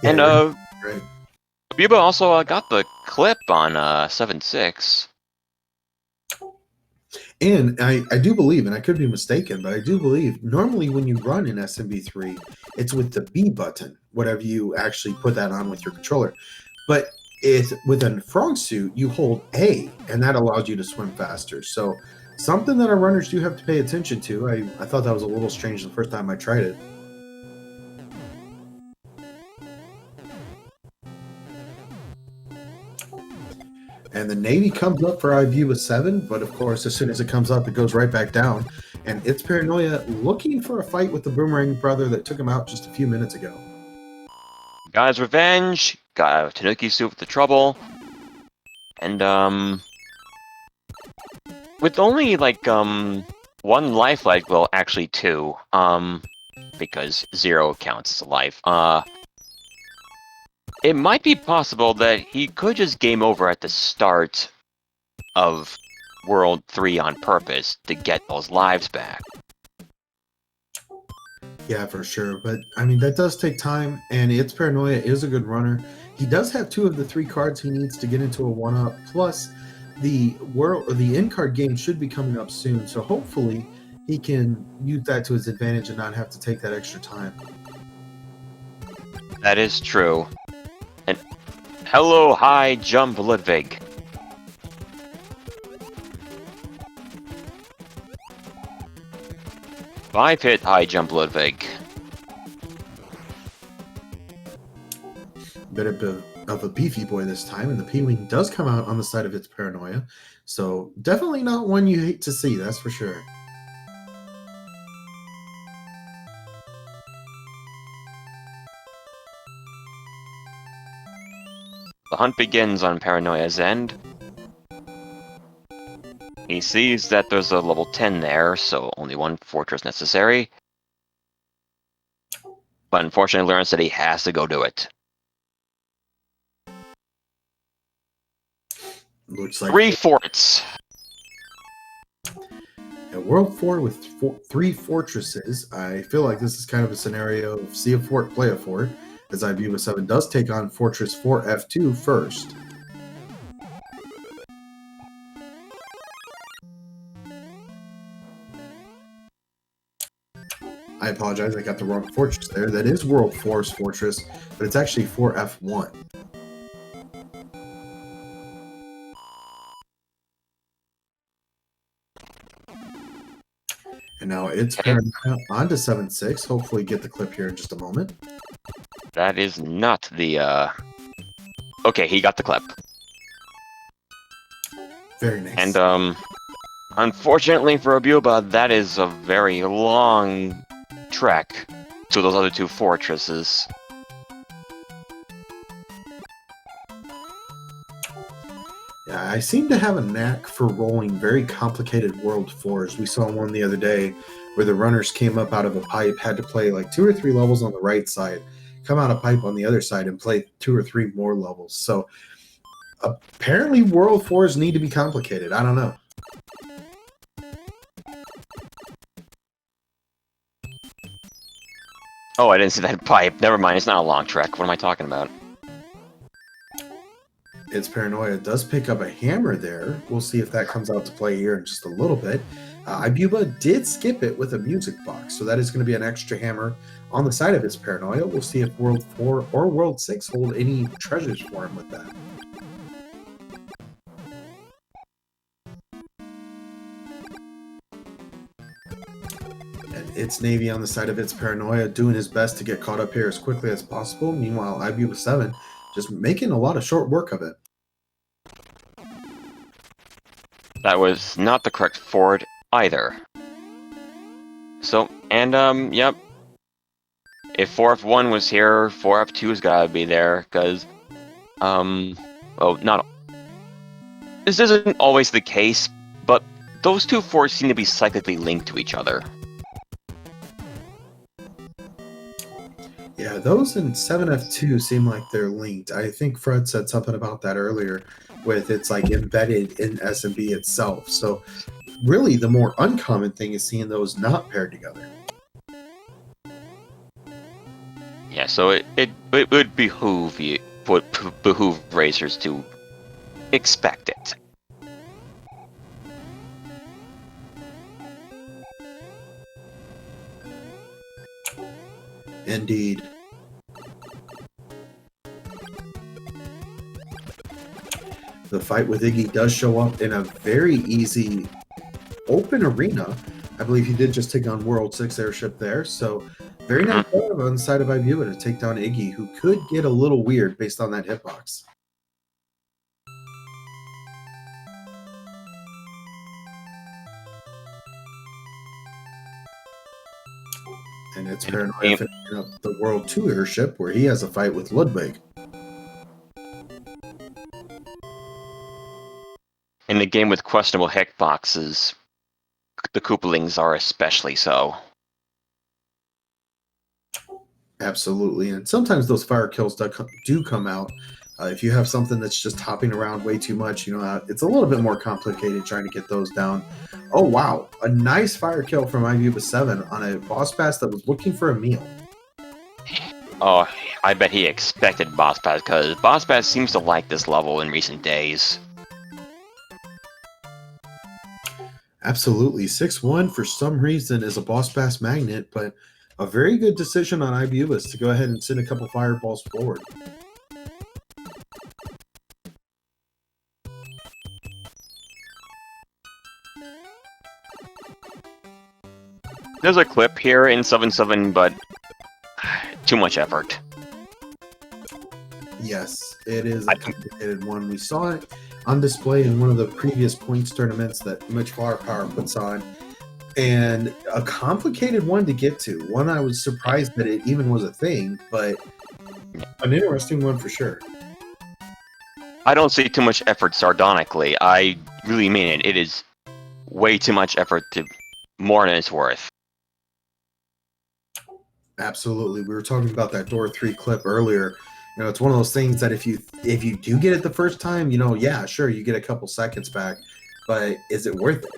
Yeah, And right. Buba also got the clip on 7.6. And I do believe, and I could be mistaken, but I do believe normally when you run in SMB3, it's with the B button, whatever you actually put that on with your controller. But it's with a frog suit, you hold A, and that allows you to swim faster. So something that our runners do have to pay attention to. I thought that was a little strange the first time I tried it. And the Navy comes up for ibuba7, but of course, as soon as it comes up, it goes right back down. And it's Paranoia looking for a fight with the Boomerang brother that took him out just a few minutes ago. Got his revenge, got a Tanuki suit with the trouble, and with only like one life, like, well, actually two, because 0 counts as a life. It might be possible that he could just game over at the start of World 3 on purpose to get those lives back. Yeah, for sure. But I mean, that does take time, and it's Paranoia is a good runner. He does have 2 of the 3 cards he needs to get into a 1-up. Plus, the end card game should be coming up soon, so hopefully he can use that to his advantage and not have to take that extra time. That is true. And hello, high jump, Ludwig. Five hit high jump, Ludwig. Bit of a beefy boy this time, and the P-Wing does come out on the side of its Paranoia. So definitely not one you hate to see, that's for sure. The hunt begins on Paranoia's end. He sees that there's a level 10 there, so only 1 fortress necessary. But unfortunately learns that he has to go do it. Looks like 3 forts! At World 4 with 3 fortresses, I feel like this is kind of a scenario of see a fort, play a fort, as ibuba7 does take on Fortress 4F2 first. I apologize, I got the wrong fortress there. That is World 4's fortress, but it's actually 4F1. And now it's Paranoia onto 7.6. Hopefully get the clip here in just a moment. That is not the, Okay, he got the clip. Very nice. And, unfortunately for Abuba, that is a very long trek to those other 2 fortresses. Yeah, I seem to have a knack for rolling very complicated World 4s. We saw one the other day where the runners came up out of a pipe, had to play like 2 or 3 levels on the right side, come out a pipe on the other side, and play 2 or 3 more levels. So apparently World 4s need to be complicated. I don't know. Oh, I didn't see that pipe. Never mind, it's not a long trek. What am I talking about? It's Paranoia does pick up a hammer there. We'll see if that comes out to play here in just a little bit. Ibuba did skip it with a music box, so that is going to be an extra hammer on the side of his Paranoia. We'll see if World 4 or World 6 hold any treasures for him with that. And it's Navy on the side of its Paranoia, doing his best to get caught up here as quickly as possible. Meanwhile, ibuba7 just making a lot of short work of it. That was not the correct fort either. So, and, yep. If 4F1 was here, 4F2's gotta be there, because, well, not... This isn't always the case, but those 2 forts seem to be cyclically linked to each other. Yeah, those and 7F2 seem like they're linked. I think Fred said something about that earlier with it's like embedded in SMB itself. So really the more uncommon thing is seeing those not paired together. Yeah, so it would behoove racers to expect it. Indeed. The fight with Iggy does show up in a very easy open arena. I believe he did just take on World 6 airship there. So very nice job on the side of ibuba to take down Iggy, who could get a little weird based on that hitbox. And it's Paranoia finishing up the World 2 airship where he has a fight with Ludwig. In the game with questionable hitboxes, the Koopalings are especially so. Absolutely, and sometimes those fire kills do come out. If you have something that's just hopping around way too much, it's a little bit more complicated trying to get those down. Oh wow, a nice fire kill from ibuba7 on a boss pass that was looking for a meal. Oh, I bet he expected Boss Pass, because Boss Pass seems to like this level in recent days. Absolutely, 6-1 for some reason is a boss pass magnet, but a very good decision on ibuba's to go ahead and send a couple fireballs forward. There's a clip here in 7-7, but too much effort. Yes, it is a complicated one. We saw it on display in one of the previous points tournaments that Mitch Firepower puts on, and a complicated one to get to. One I was surprised that it even was a thing, but an interesting one for sure. I don't see too much effort sardonically. I really mean it. It is way too much effort to more than it's worth. Absolutely. We were talking about that door 3 clip earlier. It's one of those things that if you do get it the first time, yeah, sure, you get a couple seconds back, but is it worth it?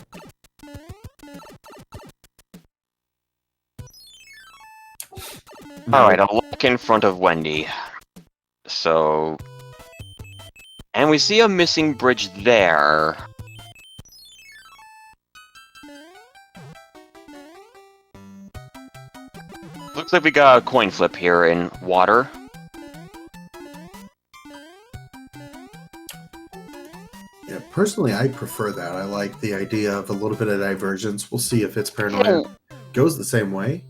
Alright, I'll look in front of Wendy. So... And we see a missing bridge there. Looks like we got a coin flip here in water. Yeah, personally, I prefer that. I like the idea of a little bit of divergence. We'll see if it's Paranoia goes the same way.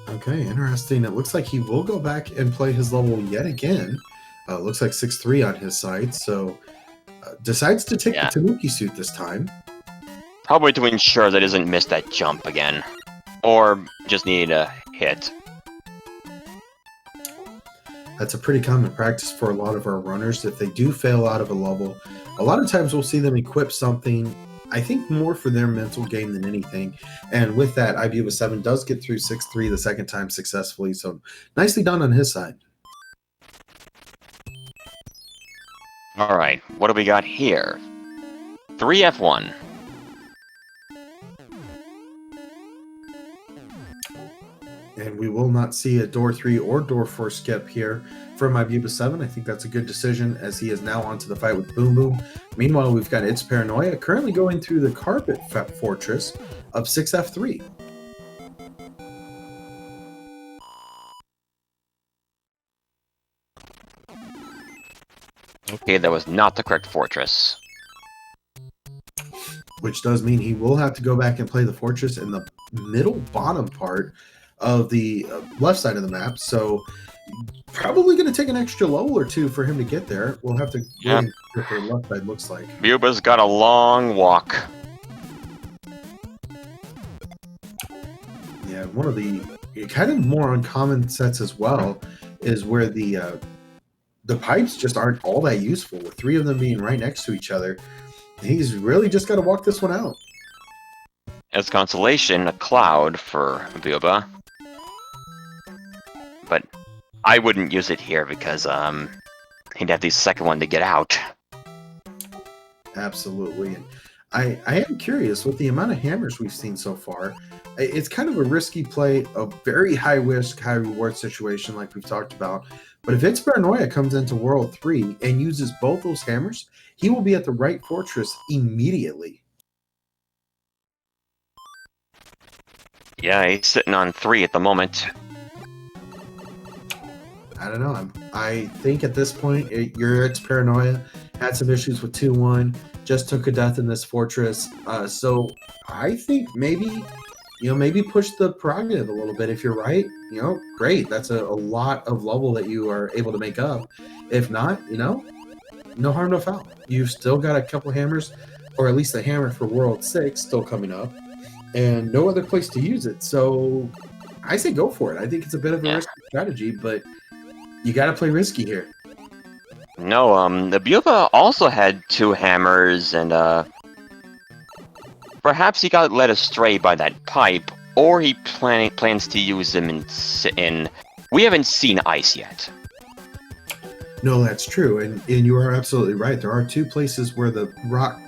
Okay, interesting. It looks like he will go back and play his level yet again. Looks like 6-3 on his side, so decides to take the Tanuki suit this time. Probably to ensure that he doesn't miss that jump again. Or just need a hit. That's a pretty common practice for a lot of our runners. If they do fail out of a level, a lot of times we'll see them equip something, I think more for their mental game than anything. And with that, ibuba7 does get through 6-3 the second time successfully, so nicely done on his side. Alright, what do we got here? 3F1. And we will not see a door 3 or door 4 skip here from ibuba7. I think that's a good decision as he is now onto the fight with Boom Boom. Meanwhile, we've got It's Paranoia currently going through the carpet fortress of 6F3. Okay, that was not the correct fortress. Which does mean he will have to go back and play the fortress in the middle bottom part of the left side of the map, so probably going to take an extra level or two for him to get there. We'll have to wait and see what the left side looks like. Buba's got a long walk. Yeah, one of the kind of more uncommon sets as well is where the pipes just aren't all that useful, with 3 of them being right next to each other. He's really just got to walk this one out. As consolation, a cloud for ibuba. But I wouldn't use it here because he'd have the second one to get out. Absolutely. And I am curious with the amount of hammers we've seen so far. It's kind of a risky play, a very high risk, high reward situation like we've talked about. But if it's Paranoia comes into World 3 and uses both those hammers, he will be at the right fortress immediately. Yeah, he's sitting on 3 at the moment. I don't know. I think at this point, it's Paranoia. Had some issues with 2-1. Just took a death in this fortress. So I think maybe push the prerogative a little bit. If you're right, great. That's a lot of level that you are able to make up. If not, no harm, no foul. You've still got a couple hammers, or at least a hammer for World 6 still coming up, and no other place to use it. So I say go for it. I think it's a bit of a risky strategy, but you got to play risky here. No, the ibuba also had 2 hammers, and perhaps he got led astray by that pipe, or he plans to use them in. We haven't seen ice yet. No, that's true, and you are absolutely right. There are 2 places where the rock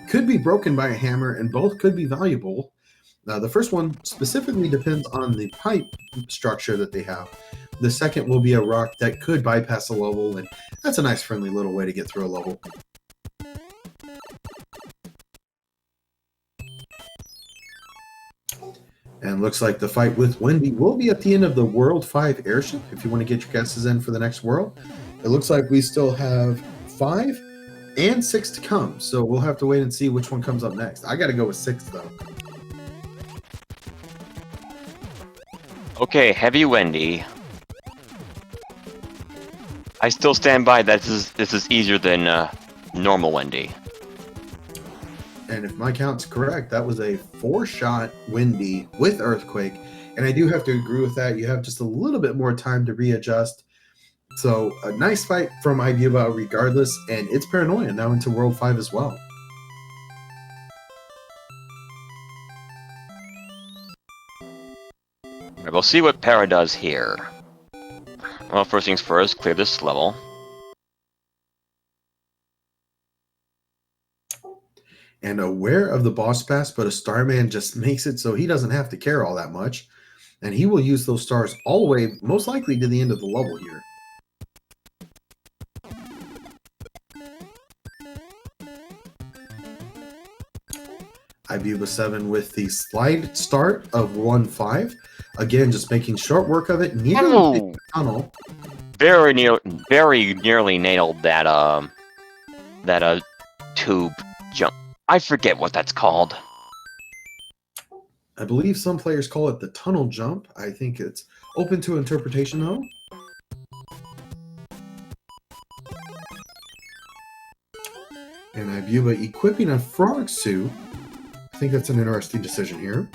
could be broken by a hammer, and both could be valuable. The first one specifically depends on the pipe structure that they have. The second will be a rock that could bypass a level, and that's a nice friendly little way to get through a level. And looks like the fight with Wendy will be at the end of the World 5 airship, if you want to get your guesses in for the next world. It looks like we still have 5 and 6 to come, so we'll have to wait and see which one comes up next. I got to go with 6, though. Okay, Heavy Wendy. I still stand by that this is easier than normal Wendy. And if my count's correct, that was a 4-shot Wendy with Earthquake. And I do have to agree with that. You have just a little bit more time to readjust. So a nice fight from ibuba regardless. And it's Paranoia now into World 5 as well. Right, we'll see what Para does here. Well, first things first, clear this level. And aware of the boss pass, but a Starman just makes it so he doesn't have to care all that much. And he will use those stars all the way, most likely, to the end of the level here. ibuba7 with the slide start of 1-5. Again, just making short work of it. Nearly the tunnel. Very nearly nailed that tube jump. I forget what that's called. I believe some players call it the tunnel jump. I think it's open to interpretation, though. And ibuba equipping a frog suit. I think that's an interesting decision here.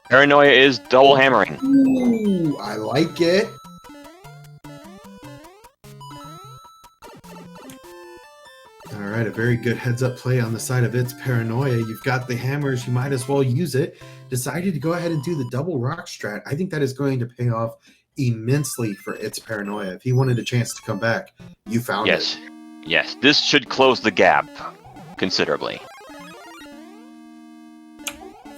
Paranoia is double hammering. Ooh, I like it. All right, a very good heads-up play on the side of its Paranoia. You've got the hammers, you might as well use it. Decided to go ahead and do the double rock strat. I think that is going to pay off immensely for its Paranoia. If he wanted a chance to come back, you found it. Yes, this should close the gap considerably.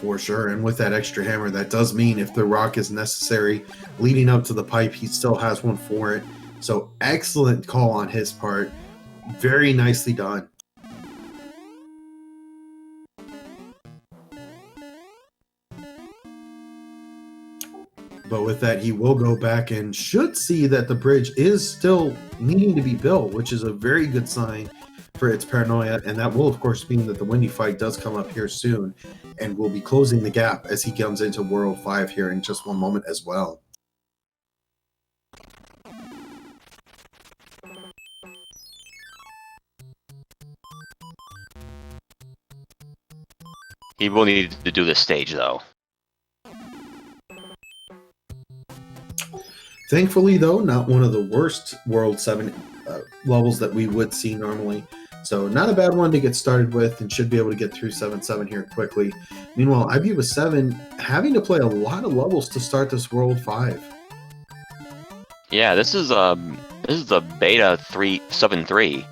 For sure, and with that extra hammer, that does mean if the rock is necessary leading up to the pipe, he still has one for it. So excellent call on his part. Very nicely done. But with that, he will go back and should see that the bridge is still needing to be built, which is a very good sign for its Paranoia. And that will, of course, mean that the Wendy fight does come up here soon. And will be closing the gap as he comes into World 5 here in just one moment as well. He will need to do this stage, though. Thankfully, though, not one of the worst World 7 levels that we would see normally. So not a bad one to get started with, and should be able to get through 7-7 here quickly. Meanwhile, ibuba7 having to play a lot of levels to start this World 5. Yeah, this is the beta 3.7.3.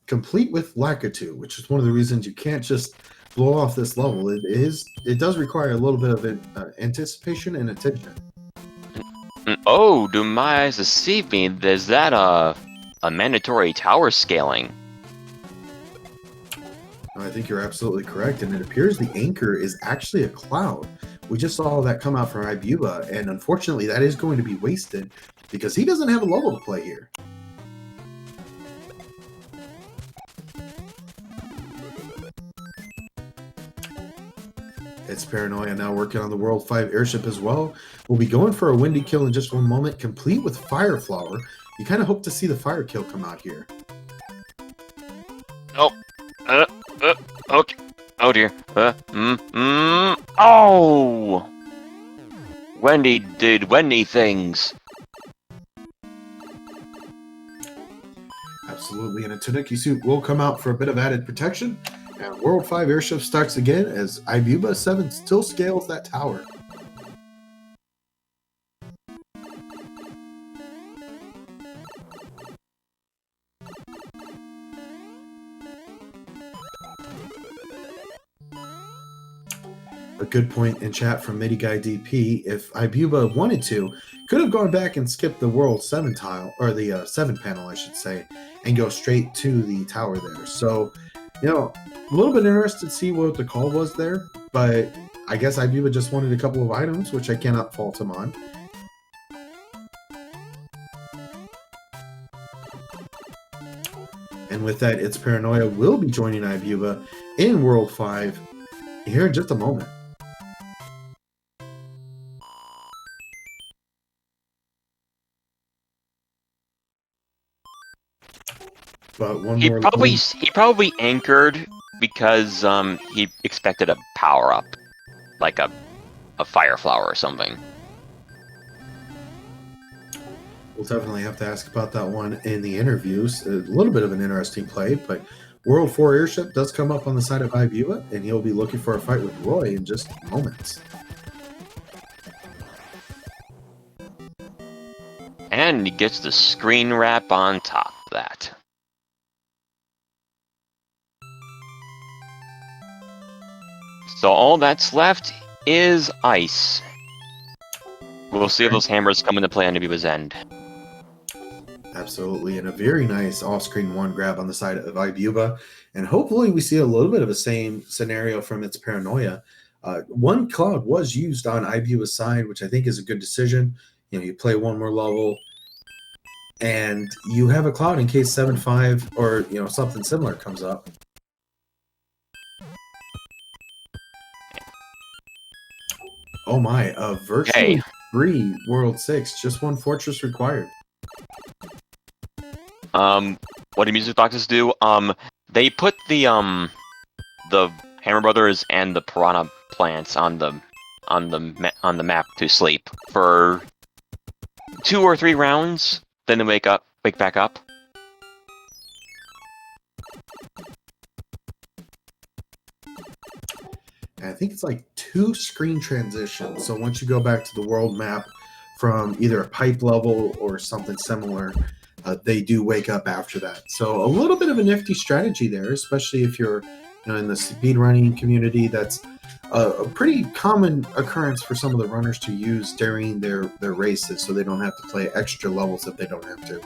Complete with Lakitu, which is one of the reasons you can't just blow off this level. It does require a little bit of anticipation and attention. Oh, do my eyes deceive me? Is that a mandatory tower scaling? I think you're absolutely correct, and it appears the anchor is actually a cloud. We just saw that come out from Ibuba, and unfortunately that is going to be wasted because he doesn't have a level to play here. It's Paranoia now working on the World 5 airship as well. We'll be going for a windy kill in just one moment, complete with Fire Flower. You kind of hope to see the fire kill come out here. Oh, okay. Oh dear. Oh! Wendy did Wendy things. Absolutely, and a Tanuki suit will come out for a bit of added protection. And World 5 airship starts again as ibuba7 still scales that tower. A good point in chat from MidiGuy DP. If Ibuba wanted to, could have gone back and skipped the World 7 tile, or the 7 panel, I should say, and go straight to the tower there. So, you know, a little bit interested to see what the call was there, but I guess Ibuba just wanted a couple of items, which I cannot fault him on. And with that, It's Paranoia will be joining Ibuba in World 5 here in just a moment. But one He more. probably anchored because he expected a power up, like a fire flower or something. We'll definitely have to ask about that one in the interviews. A little bit of an interesting play, but World 4 airship does come up on the side of Ibuba, and he'll be looking for a fight with Roy in just moments. And he gets the screen wrap on top of that. So all that's left is ice. We'll see if those hammers come into play on Ibuba's end. Absolutely, and a very nice off-screen one grab on the side of Ibuba, and hopefully we see a little bit of the same scenario from Its Paranoia. One cloud was used on Ibuba's side, which I think is a good decision. You know, you play one more level, and you have a cloud in case 7-5 or something similar comes up. Oh my, virtually free World 6, just one fortress required. What do music boxes do? They put the Hammer Brothers and the Piranha plants on the map to sleep for 2 or 3 rounds, then they wake back up. And I think it's like 2 screen transitions. So once you go back to the world map from either a pipe level or something similar, they do wake up after that. So a little bit of a nifty strategy there, especially if you're in the speedrunning community. That's a pretty common occurrence for some of the runners to use during their races, so they don't have to play extra levels if they don't have to.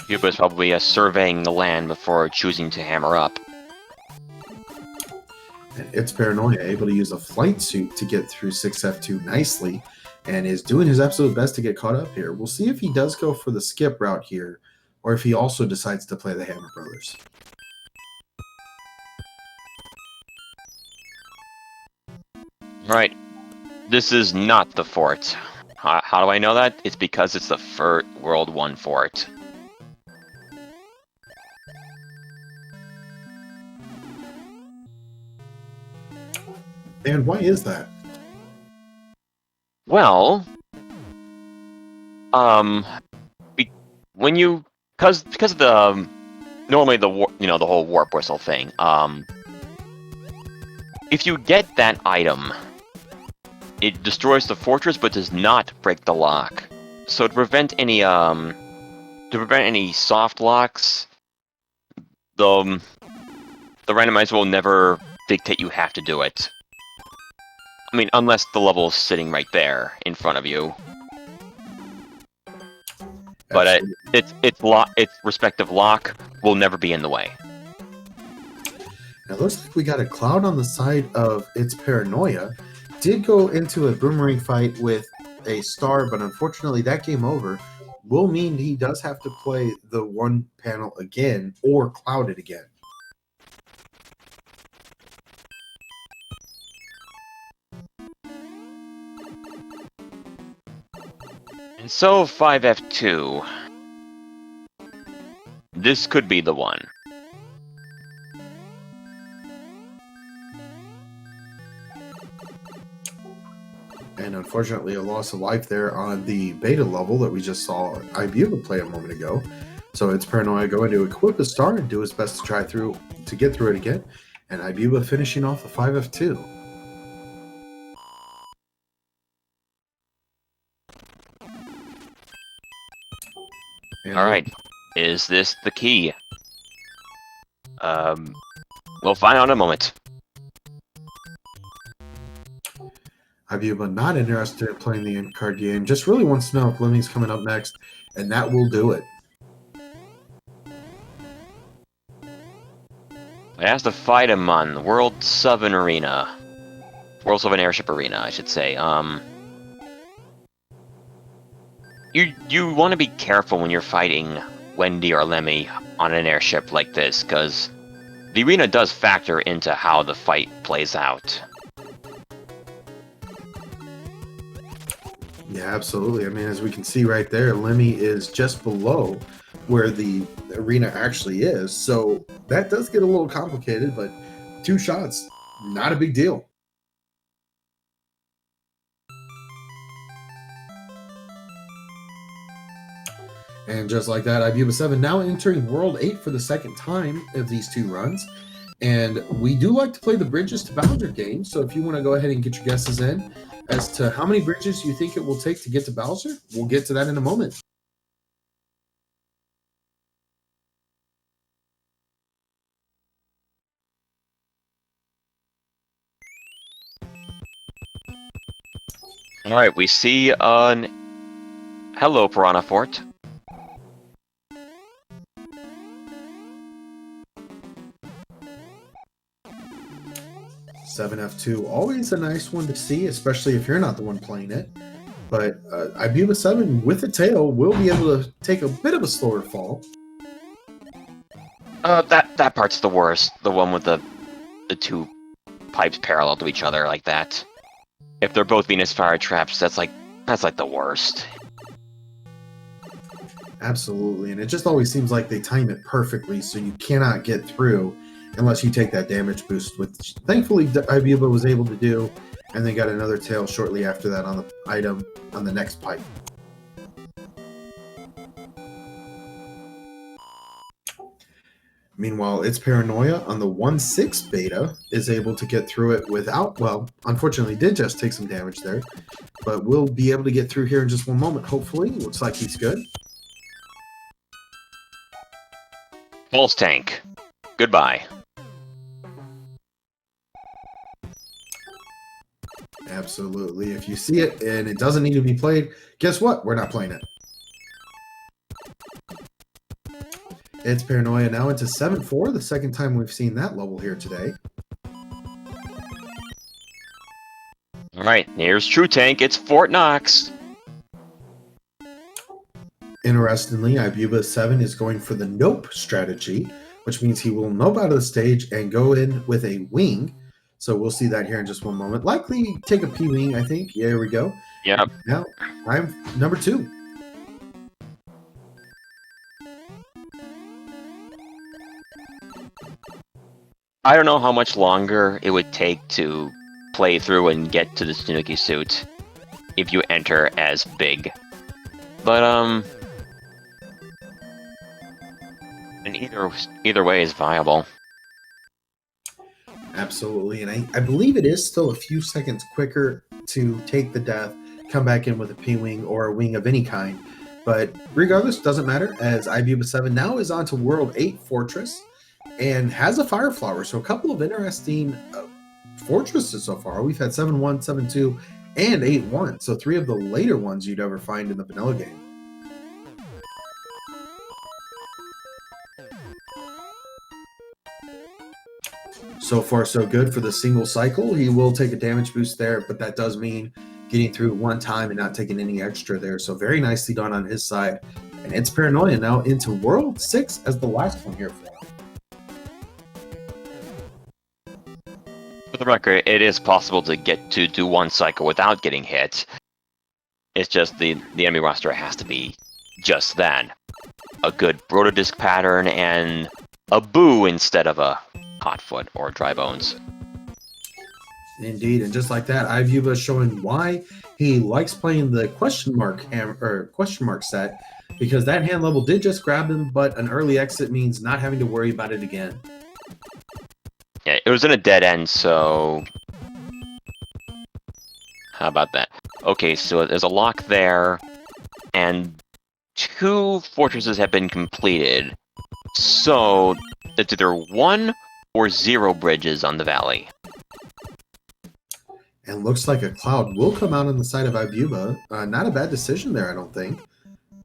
Ibuba's probably surveying the land before choosing to hammer up. And It's Paranoia able to use a flight suit to get through 6F2 nicely, and is doing his absolute best to get caught up here. We'll see if he does go for the skip route here, or if he also decides to play the Hammer Brothers. Right. This is not the fort. How do I know that? It's because it's the World 1 fort. And why is that? Well, when you because of the normally the the whole warp whistle thing. If you get that item, it destroys the fortress but does not break the lock. So to prevent any soft locks, the randomizer will never dictate you have to do it. I mean, unless the level is sitting right there in front of you. But its respective lock will never be in the way. Now, it looks like we got a cloud on the side of its Paranoia. Did go into a boomerang fight with a star, but unfortunately that game over will mean he does have to play the one panel again or cloud it again. And so 5F2. This could be the one. And unfortunately, a loss of life there on the beta level that we just saw ibuba play a moment ago. So it's Paranoia going to equip a star and do his best to get through it again. And ibuba finishing off the 5F2. All right, is this the key? We'll find out in a moment. ibuba not interested in playing the end card game, just really wants to know if Lemmy's coming up next, and that will do it. I asked to fight him on World 7 Arena. World 7 Airship Arena, I should say. You want to be careful when you're fighting Wendy or Lemmy on an airship like this, because the arena does factor into how the fight plays out. Yeah, absolutely. I mean, as we can see right there, Lemmy is just below where the arena actually is. So that does get a little complicated, but 2 shots, not a big deal. And just like that, ibuba7 now entering World 8 for the second time of these 2 runs. And we do like to play the Bridges to Bowser game, so if you want to go ahead and get your guesses in as to how many bridges you think it will take to get to Bowser, we'll get to that in a moment. Alright, we see hello, Piranha Fort. F2, always a nice one to see, especially if you're not the one playing it. But ibuba7 with a tail will be able to take a bit of a slower fall. That part's the worst. The one with the 2 pipes parallel to each other like that. If they're both Venus fire traps, that's like the worst. Absolutely, and it just always seems like they time it perfectly, so you cannot get through unless you take that damage boost, which thankfully ibuba was able to do, and then got another tail shortly after that on the item on the next pipe. Meanwhile, its Paranoia on the 1.6 beta is able to get through it without, well, unfortunately did just take some damage there, but we'll be able to get through here in just one moment, hopefully. Looks like he's good. Pulse tank. Goodbye. Absolutely. If you see it and it doesn't need to be played, guess what? We're not playing it. It's Paranoia now into 7-4, the second time we've seen that level here today. Alright, here's True Tank. It's Fort Knox. Interestingly, ibuba7 is going for the nope strategy, which means he will nope out of the stage and go in with a wing. So we'll see that here in just one moment. Likely take a P-wing, I think. Yeah, here we go. Yep. Now, I'm number 2. I don't know how much longer it would take to play through and get to the Tanuki suit if you enter as big. But and either way is viable. Absolutely, and I believe it is still a few seconds quicker to take the death, come back in with a P-Wing or a wing of any kind. But regardless, doesn't matter, as ibuba7 now is on to World 8 Fortress and has a Fire Flower. So a couple of interesting fortresses so far. We've had 7-1, 7-2, and 8-1. So 3 of the later ones you'd ever find in the vanilla game. So far, so good for the single cycle. He will take a damage boost there, but that does mean getting through one time and not taking any extra there. So very nicely done on his side. And it's Paranoia now into World 6 as the last one here for him. For the record, it is possible to get to do one cycle without getting hit. It's just the enemy roster has to be just that. A good Rotodisc pattern and a boo instead of a Hotfoot or Dry Bones. Indeed, and just like that, ibuba showing why he likes playing the question mark set, because that hand level did just grab him, but an early exit means not having to worry about it again. Yeah, it was in a dead end, so how about that? Okay, so there's a lock there, and 2 fortresses have been completed, so it's either 1 or 0 bridges on the valley. And looks like a cloud will come out on the side of ibuba. Not a bad decision there, I don't think.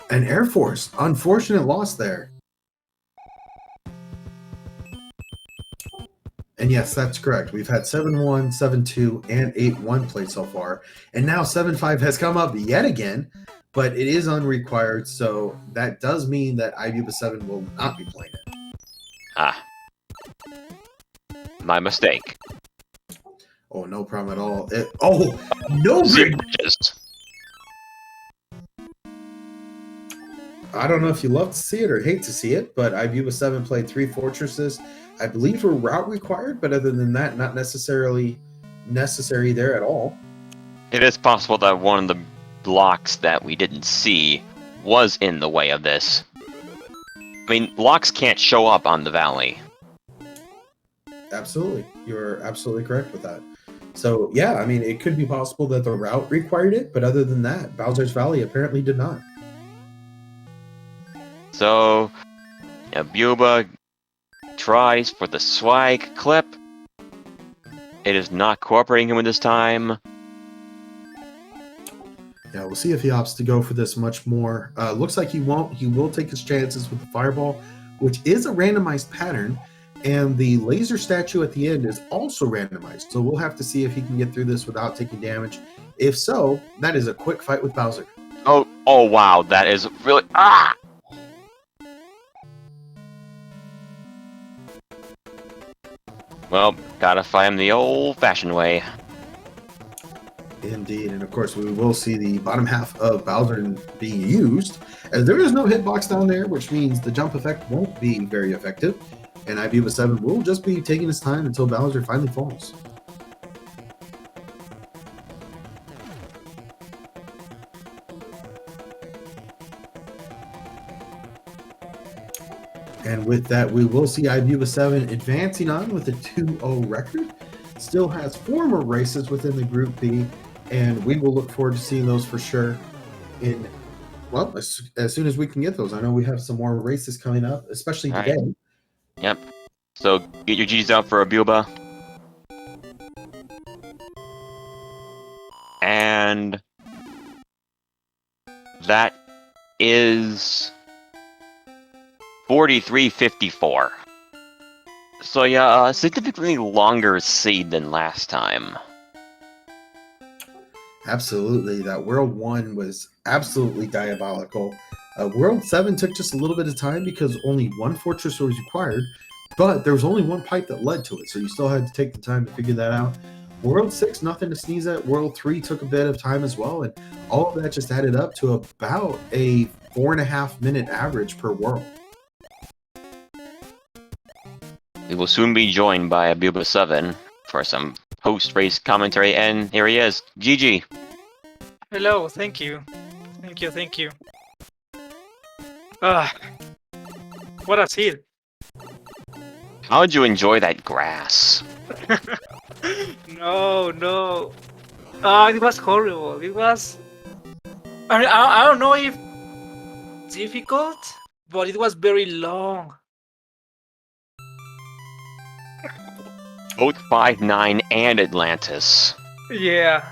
An Air Force, unfortunate loss there. And yes, that's correct. We've had 7-1, 7-2, and 8-1 played so far. And now 7-5 has come up yet again, but it is unrequired, so that does mean that ibuba7 will not be playing it. Ah. My mistake. Oh, no problem at all. No bridges! I don't know if you love to see it or hate to see it, but ibuba7 played 3 fortresses. I believe were route required, but other than that, not necessarily necessary there at all. It is possible that one of the blocks that we didn't see was in the way of this. I mean, blocks can't show up on the valley. Absolutely. You're absolutely correct with that. So, yeah, I mean, it could be possible that the route required it, but other than that, Bowser's Valley apparently did not. So, ibuba tries for the swag clip. It is not cooperating him with this time. Yeah, we'll see if he opts to go for this much more. Looks like he won't. He will take his chances with the fireball, which is a randomized pattern. And the laser statue at the end is also randomized. So we'll have to see if he can get through this without taking damage. If so, that is a quick fight with Bowser. Oh wow, that is really... Ah! Well, gotta fight him the old-fashioned way. Indeed, and of course we will see the bottom half of Bowser being used, as there is no hitbox down there, which means the jump effect won't be very effective. And ibuba7 will just be taking his time until Bowser finally falls. And with that, we will see ibuba7 advancing on with a 2-0 record. Still has 4 more races within the Group B, and we will look forward to seeing those for sure in, well, as soon as we can get those. I know we have some more races coming up, especially today. Right. Yep. So get your G's out for ibuba. And that is 43.54. So yeah, significantly longer seed than last time. Absolutely. That World 1 was absolutely diabolical. World 7 took just a little bit of time because only 1 fortress was required, but there was only 1 pipe that led to it, so you still had to take the time to figure that out. World 6, nothing to sneeze at. World 3 took a bit of time as well, and all of that just added up to about a 4.5 minute average per world. We will soon be joined by ibuba7 for some post-race commentary, and here he is, GG. Hello, thank you. Thank you. Ah, what a hit. How'd you enjoy that grass? No. It was horrible. It was. I don't know if difficult, but it was very long. Both 5-9 and Atlantis. Yeah.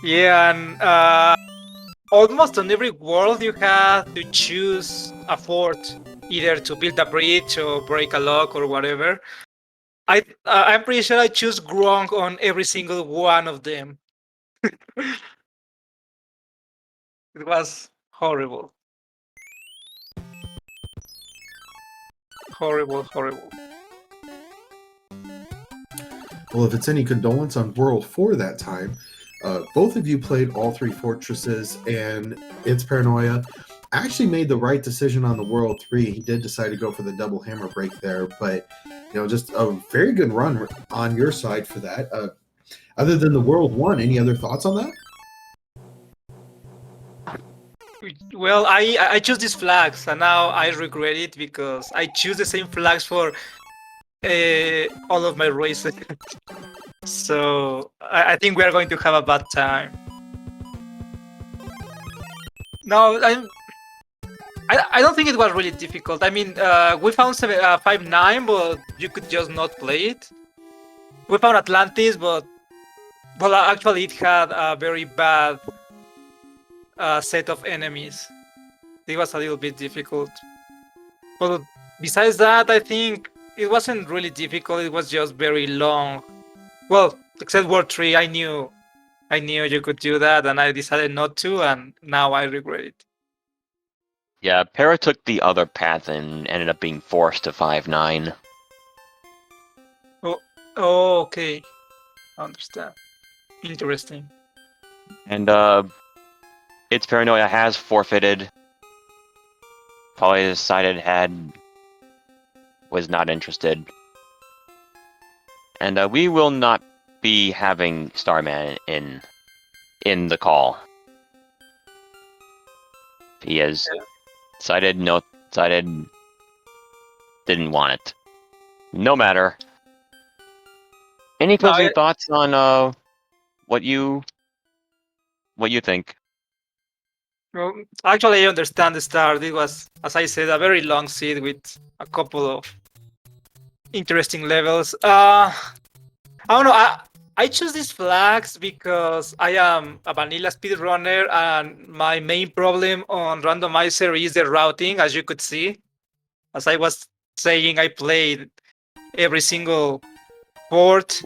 Yeah, and almost on every world you have to choose a fort, either to build a bridge or break a lock or whatever. I'm pretty sure I choose Gronk on every single one of them. It was horrible. Horrible. Well, if it's any condolence on World 4 that time, both of you played all three fortresses, and it's Paranoia. Actually made the right decision on the World 3. He did decide to go for the double hammer break there, but just a very good run on your side for that. Other than the World 1, any other thoughts on that? Well, I choose these flags, and now I regret it because I choose the same flags for all of my races. So I think we are going to have a bad time. No, I don't think it was really difficult. I mean, we found 5-9, but you could just not play it. We found Atlantis, but well, actually, it had a very bad set of enemies. It was a little bit difficult. But besides that, I think it wasn't really difficult. It was just very long. Well, except World 3, I knew you could do that, and I decided not to, and now I regret it. Yeah, Para took the other path and ended up being forced to 5-9. Oh, okay. I understand. Interesting. And it's Paranoia has forfeited. Probably decided was not interested. And we will not be having Starman in the call. He has decided didn't want it. No matter. Any closing thoughts on what you think? Well, actually, I understand the start. It was, as I said, a very long seed with a couple of interesting levels. I don't know. I choose these flags because I am a vanilla speedrunner, and my main problem on Randomizer is the routing, as you could see. As I was saying, I played every single port.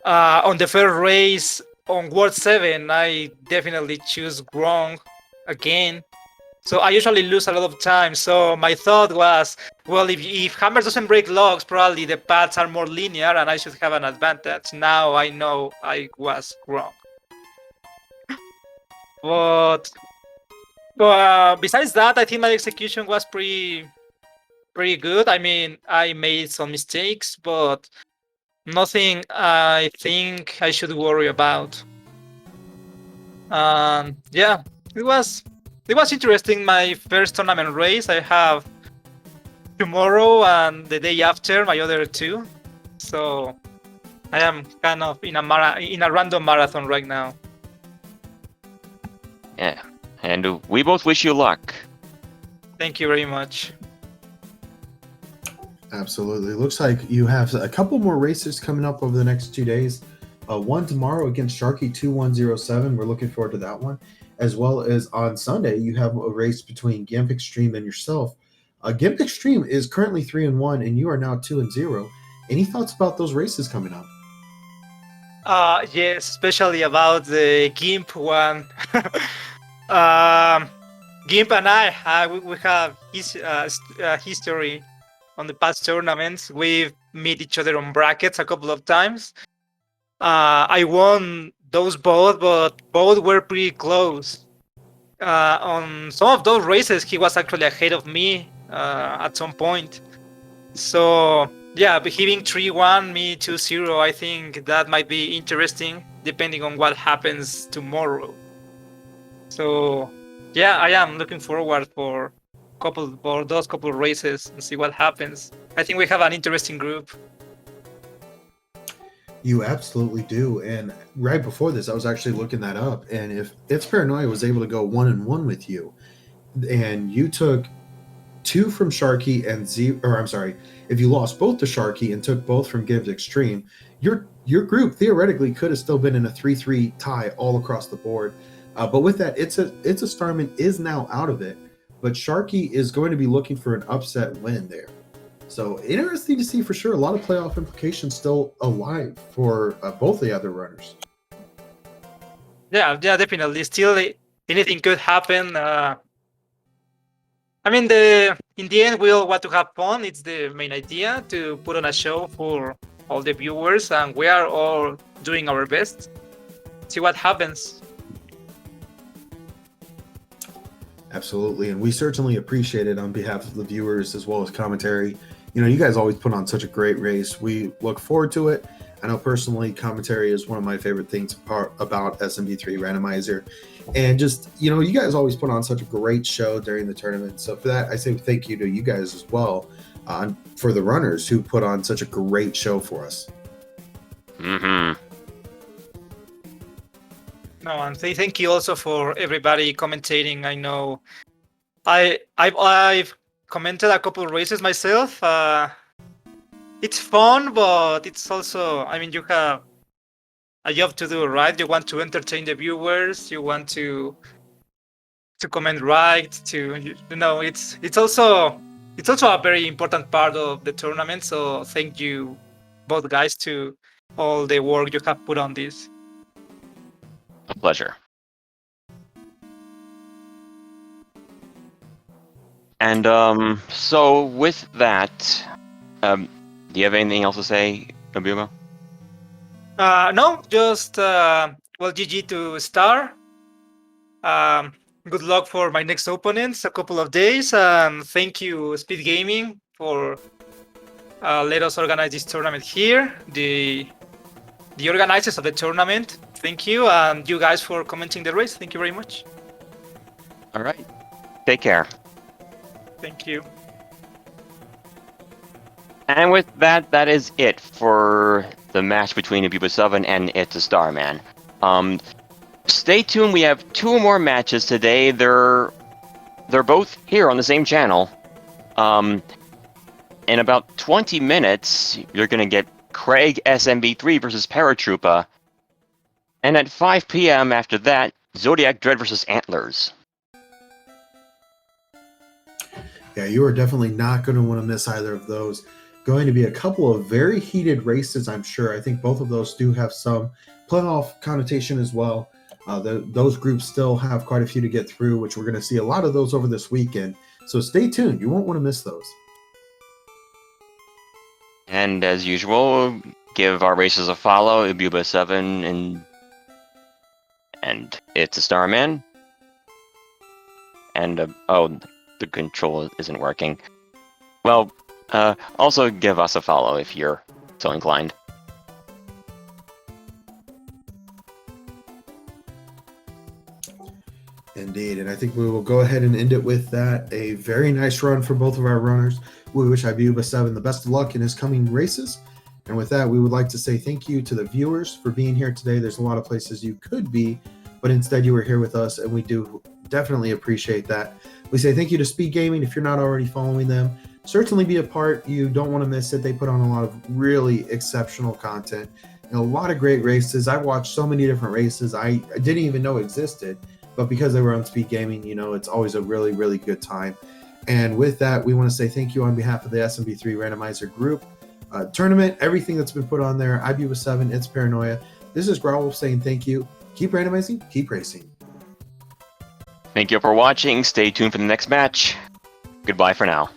On the first race on World 7, I definitely choose Gronk again. So I usually lose a lot of time. So my thought was, well, if Hammer doesn't break locks, probably the paths are more linear and I should have an advantage. Now I know I was wrong. But besides that, I think my execution was pretty good. I mean, I made some mistakes, but nothing I think I should worry about. Yeah, it was interesting. My first tournament race. I have tomorrow and the day after my other two. So I am kind of in a random marathon right now. Yeah, and we both wish you luck. Thank you very much. Absolutely. Looks like you have a couple more races coming up over the next 2 days. One tomorrow against Sharky 2107. We're looking forward to that one. As well as on Sunday, you have a race between Gimp Extreme and yourself. Gimp Extreme is currently 3-1, and you are now 2-0. Any thoughts about those races coming up? Yes, especially about the Gimp one. Gimp and I, we have history on the past tournaments. We've met each other on brackets a couple of times. I won those both, but both were pretty close. On some of those races, he was actually ahead of me at some point. So Yeah, but he being 3-1, me 2-0, I think that might be interesting depending on what happens tomorrow. So yeah, I am looking forward for those couple races and see what happens. I think we have an interesting group. You absolutely do. And right before this, I was actually looking that up. And if It's Paranoia was able to go 1-1 with you, and you took 2 from Sharky and if you lost both to Sharky and took both from Gibbs Extreme, your group theoretically could have still been in a 3-3 tie all across the board. But with that, It's a Starman is now out of it, but Sharky is going to be looking for an upset win there. So interesting to see for sure. A lot of playoff implications still alive for both the other runners. Yeah, definitely. Still, anything could happen. I mean, in the end, we all want to have fun. It's the main idea, to put on a show for all the viewers, and we are all doing our best. See what happens. Absolutely, and we certainly appreciate it on behalf of the viewers as well as commentary. You know, you guys always put on such a great race. We look forward to it. I know personally, commentary is one of my favorite things about SMB3 Randomizer. And just, you know, you guys always put on such a great show during the tournament. So for that, I say thank you to you guys as well, for the runners who put on such a great show for us. Mm-hmm. No, and thank you also for everybody commentating. I know I've commented a couple races myself. It's fun, but it's also, I mean, you have a job to do, right? You want to entertain the viewers. You want to comment right. It's also a very important part of the tournament. So thank you, both guys, to all the work you have put on this. A pleasure. And so with that, do you have anything else to say, Ibuba? No, just GG to Star. Good luck for my next opponents, a couple of days, and thank you, SpeedGaming, for let us organize this tournament here. The organizers of the tournament, thank you, and you guys for commenting the race. Thank you very much. All right. Take care. Thank you. And with that, that is it for the match between ibuba7 and It's a Starman. Stay tuned. We have 2 more matches today. They're both here on the same channel. In about 20 minutes, you're gonna get Craig SMB3 versus Paratroopa, and at 5 p.m. after that, Zodiac Dread versus Antlers. Yeah, you are definitely not going to want to miss either of those. Going to be a couple of very heated races, I'm sure. I think both of those do have some playoff connotation as well. Those groups still have quite a few to get through, which we're going to see a lot of those over this weekend. So stay tuned. You won't want to miss those. And as usual, give our races a follow, ibuba7 and It's a Starman. And the control isn't working. Well, also give us a follow if you're so inclined. Indeed, and I think we will go ahead and end it with that. A very nice run for both of our runners. We wish ibuba7 the best of luck in his coming races. And with that, we would like to say thank you to the viewers for being here today. There's a lot of places you could be, but instead you were here with us, and we do definitely appreciate that. We say thank you to SpeedGaming. If you're not already following them, certainly be a part. You don't want to miss it. They put on a lot of really exceptional content and a lot of great races. I watched so many different races I didn't even know existed, but because they were on SpeedGaming, you know, it's always a really, really good time. And with that, we want to say thank you on behalf of the SMB3 Randomizer group, tournament, everything that's been put on there, ibuba7, It's Paranoia. This is Growl saying thank you. Keep randomizing, keep racing. Thank you for watching. Stay tuned for the next match. Goodbye for now.